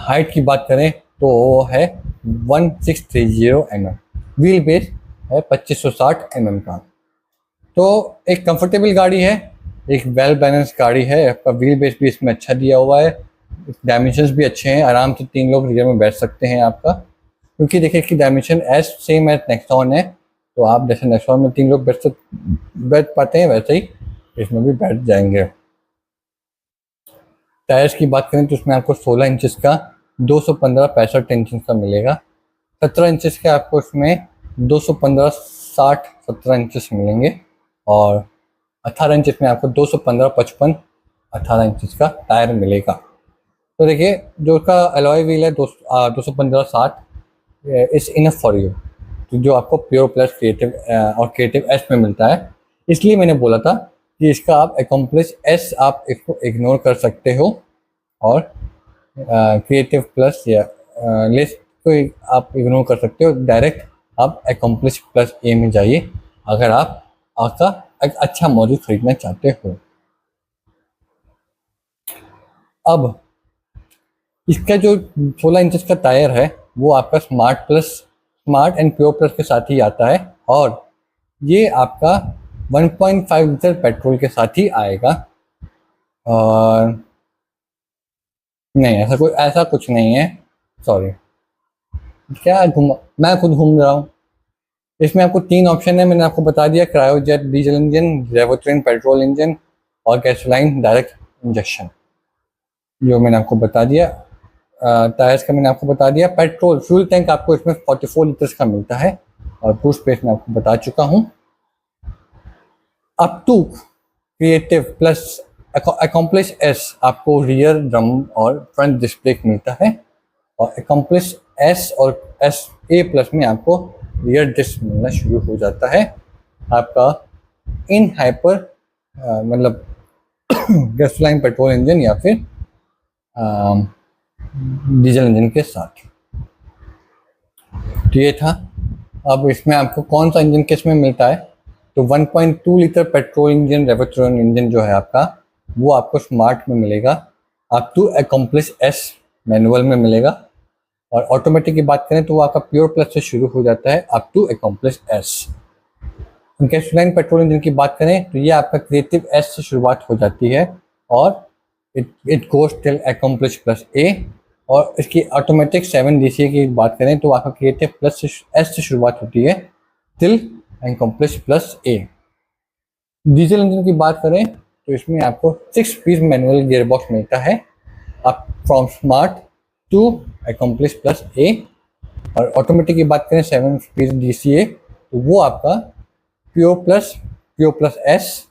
हाइट की बात करें तो वो है 1630 mm। व्हील बेस है 2560 mm का। तो एक कंफर्टेबल गाड़ी है, एक वेल बैलेंस गाड़ी है। आपका व्हील बेस भी इसमें अच्छा दिया हुआ है, डायमेंशंस भी अच्छे हैं, आराम से 3 लोग रियर में बैठ सकते हैं आपका, क्योंकि देखिए कि डायमेंशन सेम एज नेक्सॉन है। तो आप जैसे नेक्सॉन में 3 लोग बैठ पाते हैं वैसे ही इसमें भी बैठ जाएंगे। टायर्स की बात करें तो उसमें आपको 16 इंचेस का 215 65 इंचेस का मिलेगा। 17 इंचेस का आपको इसमें 215 60 17 इंचेस मिलेंगे, और 18 इंचेस में आपको 215 55 18 इंचेस का टायर मिलेगा। तो देखिए जो उसका अलॉय व्हील है 215 60 इज इनफ फॉर यू, तो जो आपको प्योर प्लस क्रिएटिव और क्रिएटिव एस में मिलता है। इसलिए मैंने बोला था कि इसका आप अकम्प्लिश एस आप इसको इग्नोर कर सकते हो, और क्रिएटिव प्लस या लिस्ट को आप इग्नोर कर सकते हो। डायरेक्ट आप अकम्प्लिश प्लस ए में जाइए अगर आप आपका एक अच्छा मॉडल खरीदना चाहते हो। अब इसका जो 16 इंच का टायर है वो आपका स्मार्ट एंड प्योर प्लस के साथ ही आता है, और ये आपका 1.5 लीटर पेट्रोल के साथ ही आएगा। और नहीं ऐसा कुछ नहीं है, सॉरी मैं खुद घूम रहा हूँ। इसमें आपको 3 ऑप्शन है, मैंने आपको बता दिया, Kryojet diesel engine, रेवोट्रेन petrol engine और गैसोलाइन डायरेक्ट इंजेक्शन, जो मैंने आपको बता दिया। टायर्स का मैंने आपको बता दिया। पेट्रोल फ्यूल टैंक आपको इसमें 44 लीटर्स का मिलता है, और बूट स्पेस मैं आपको बता चुका हूँ। Up to creative plus accomplished S आपको रियर ड्रम और फ्रंट डिस्प्ले मिलता है, और अकम्प्लिश एस और एस ए प्लस में आपको रियर डिस्क मिलना शुरू हो जाता है आपका इन हाइपर मतलब गैसोलीन पेट्रोल इंजन या फिर डीजल इंजन के साथ। तो ये था। अब इसमें आपको कौन सा इंजन किस में मिलता है, तो 1.2 litre petrol engine Revotron engine जो है आपका वो आपको स्मार्ट में मिलेगा, up to accomplished S manual में मिलेगा। और ऑटोमेटिक की बात करें तो वो आपका प्योर प्लस से शुरू हो जाता है up to accomplished S. Gasoline petrol engine की बात करें तो ये आपका क्रिएटिव एस से शुरुआत हो जाती है और it goes till accomplish plus A. और इसकी ऑटोमेटिक 7 DCA की बात करें तो आपका क्रिएटिव प्लस से एस से शुरुआत होती है टिल अकम्प्लिश प्लस ए। डीजल इंजन की बात करें तो इसमें आपको 6 स्पीड मैनुअल गियरबॉक्स मिलता है up from smart to accomplish plus A. और ऑटोमेटिक की बात करें 7 स्पीड DCA तो वो आपका pure plus S,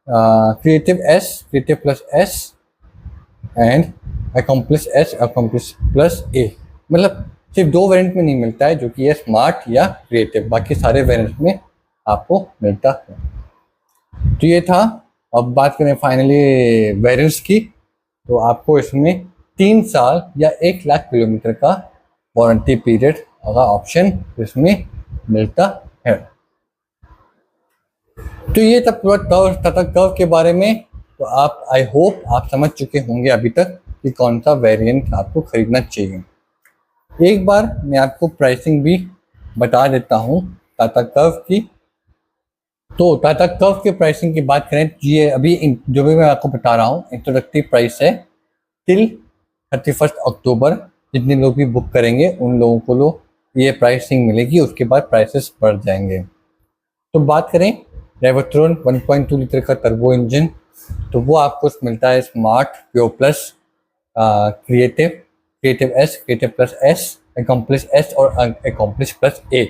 creative plus S and accomplish S accomplish plus A. मतलब सिर्फ 2 वेरिएंट में नहीं मिलता है जो कि है स्मार्ट या क्रिएटिव, बाकी सारे वेरिएंट में आपको मिलता है। तो ये था। अब बात करें फाइनली वेरिएंट्स की तो आपको इसमें 3 साल या 1 लाख किलोमीटर का वारंटी पीरियड का ऑप्शन इसमें मिलता है। तो ये था पूरा टाटा कर्व के बारे में। तो आप आई होप आप समझ चुके होंगे अभी तक कि कौन सा वेरिएंट आपको खरीदना चाहिए। एक बार मैं आपको प्राइसिंग भी बता देता हूँ टाटा कर्व की। तो टाटा कर्व के प्राइसिंग की बात करें तो ये अभी जो भी मैं आपको बता रहा हूँ इंट्रोडक्टिव प्राइस है टिल 31 अक्टूबर। जितने लोग भी बुक करेंगे उन लोगों को ये प्राइसिंग मिलेगी, उसके बाद प्राइसेस बढ़ जाएंगे। तो बात करें रेवोट्रॉन 1.2 लीटर का टर्बो इंजन तो वो आपको मिलता है smart, pure plus, creative S, creative plus S, accomplish S और अकम्प्लिश प्लस ए।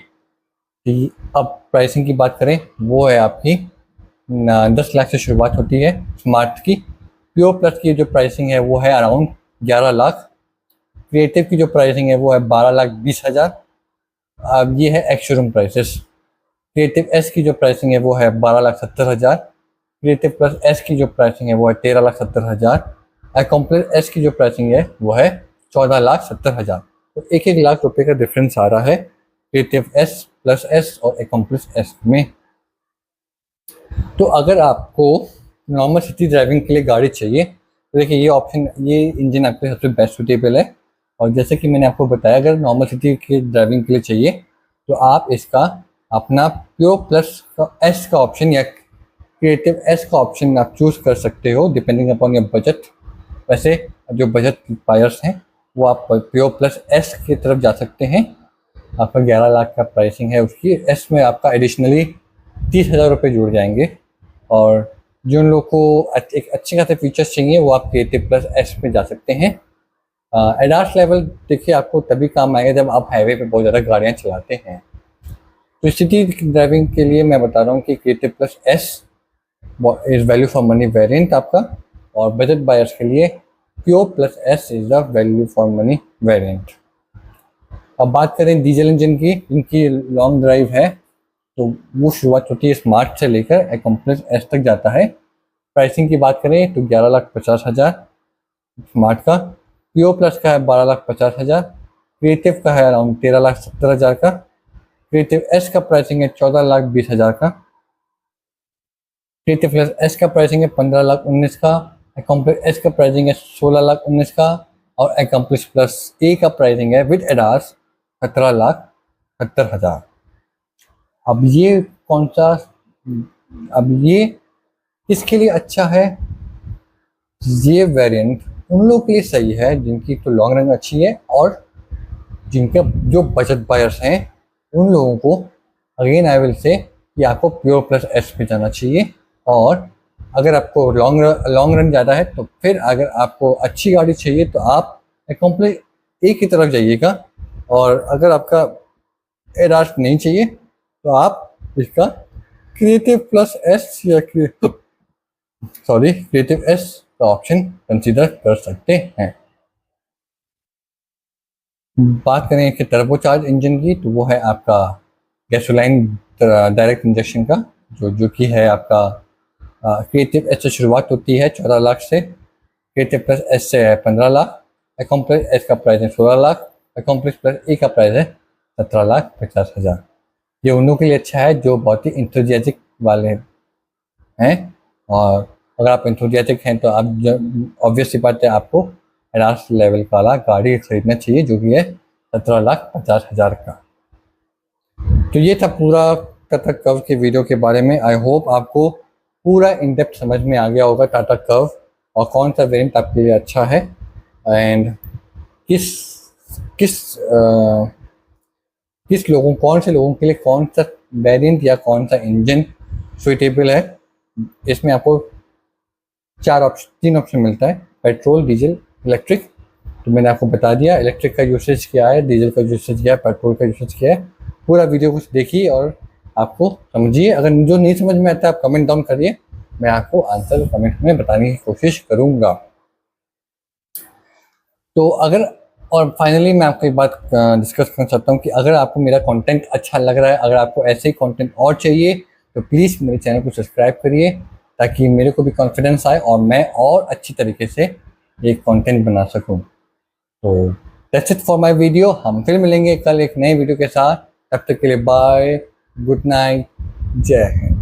अब प्राइसिंग की बात करें वो है आपकी 10 लाख से शुरुआत होती है स्मार्ट की। प्योर प्लस की जो प्राइसिंग है वो है अराउंड 11 लाख। क्रिएटिव की जो प्राइसिंग है वो है 12,20,000। अब ये है ex showroom prices. Creative S की जो प्राइसिंग है वो है 12,70,000। क्रिएटिव प्लस एस की जो प्राइसिंग है वो है 13,70,000। अकम्प्लिश एस की जो प्राइसिंग है वो है 14,70,000। तो 1-1 लाख रुपए का डिफरेंस आ रहा है क्रिएटिव एस प्लस एस और अकम्प्लिश एस में। तो अगर आपको नॉर्मल सिटी ड्राइविंग के लिए गाड़ी चाहिए तो देखिए ये इंजन आपके सबसे बेस्ट सुटेबल है। और जैसे कि मैंने आपको बताया अगर नॉर्मल सिटी की ड्राइविंग के लिए चाहिए तो आप इसका अपना प्योर प्लस का एस का ऑप्शन या क्रिएटिव एस का ऑप्शन आप चूज़ कर सकते हो डिपेंडिंग अपॉन योर बजट। वैसे जो बजट बायर्स हैं वो आप प्योर प्लस एस की तरफ जा सकते हैं। आपका 11 लाख का प्राइसिंग है उसकी, एस में आपका एडिशनली 30,000 रुपये जुड़ जाएंगे। और जिन लोगों को एक अच्छे खासे फीचर्स चाहिए वो आप क्रिएटिव प्लस एस में जा सकते हैं। एडास लेवल देखिए आपको तभी काम आएगा जब आप हाईवे पे बहुत ज़्यादा गाड़ियाँ चलाते हैं। तो सिटी ड्राइविंग के लिए मैं बता रहा हूँ कि creative plus S is value for money variant आपका, और बजट बायर्स के लिए pure plus S is the value for money variant. अब बात करें डीजल इंजन की, इनकी लॉन्ग ड्राइव है तो वो शुरुआत होती है स्मार्ट से लेकर अकम्प्लिश एस तक जाता है। प्राइसिंग की बात करें तो 11,50,000 स्मार्ट का, प्योर प्लस का है 12,50,000, क्रिएटिव का है अराउंड 13,70,000 का, क्रिएटिव एस का प्राइसिंग है 14,20,000 का, क्रिएटिव प्लस एस का प्राइसिंग है 15,19,000 का, अकम्प्लिश एस का प्राइसिंग है 16,19,000 का और अकम्प्लिश प्लस ए का प्राइसिंग है विद एडास 17,70,000। अब ये कौन सा, अब ये किसके लिए अच्छा है? ये वेरिएंट उन लोगों के लिए सही है जिनकी तो लॉन्ग रन अच्छी है और जिनके जो बजट बायर्स हैं उन लोगों को अगेन आई विल से कि आपको प्योर प्लस एस पे जाना चाहिए। और अगर आपको लॉन्ग रन ज़्यादा है तो फिर अगर आपको अच्छी गाड़ी चाहिए तो आप अकम्प्लिश ए की तरफ जाइएगा। और अगर आपका एडास नहीं चाहिए तो आप इसका क्रिएटिव प्लस एस या क्रिएटिव एस का ऑप्शन कंसीडर कर सकते हैं। बात करें कि टर्बोचार्ज इंजन की, तो वो है आपका गैसोलाइन डायरेक्ट इंजेक्शन का, जो कि है आपका क्रिएटिव एस से शुरुआत होती है 14 लाख से, क्रिएटिव प्लस एस से है 15 लाख, अकॉम्प्लेक्स एस का प्राइस है 16 लाख, अकॉम्प्लेक्स प्लस ए का प्राइस है 17,50,000। ये उन के लिए अच्छा है जो बहुत ही इंथुजियास्टिक वाले हैं, और अगर आप इंथुजियास्टिक हैं तो आप ऑब्वियसली बात है आपको एडास लेवल वाला गाड़ी खरीदना चाहिए, जो कि है 17,50,000 का। तो ये था पूरा टाटा कर्व के वीडियो के बारे में। आई होप आपको पूरा इन डेप्थ समझ में आ गया होगा टाटा कर्व और कौन सा वेरिएंट आपके लिए अच्छा है, एंड कौन से लोगों के लिए कौन सा वेरिएंट या कौन सा इंजन सुइटेबल है। इसमें आपको 3 ऑप्शन मिलता है, पेट्रोल, डीजल, इलेक्ट्रिक। तो मैंने आपको बता दिया इलेक्ट्रिक का यूसेज क्या है, डीजल का यूसेज क्या है, पेट्रोल का यूसेज क्या है। पूरा वीडियो कुछ देखिए और आपको समझिए। अगर जो नहीं समझ में आता है आप कमेंट डाउन करिए, मैं आपको आंसर कमेंट में बताने की कोशिश करूँगा। तो और फाइनली मैं आपको एक बात डिस्कस करना चाहता हूँ कि अगर आपको मेरा कंटेंट अच्छा लग रहा है, अगर आपको ऐसे ही कंटेंट और चाहिए, तो प्लीज़ मेरे चैनल को सब्सक्राइब करिए, ताकि मेरे को भी कॉन्फिडेंस आए और मैं और अच्छी तरीके से एक कंटेंट बना सकूँ। तो that's it for my video. हम फिर मिलेंगे कल एक नए वीडियो के साथ। तब तक के लिए बाय, गुड नाइट, जय हिंद।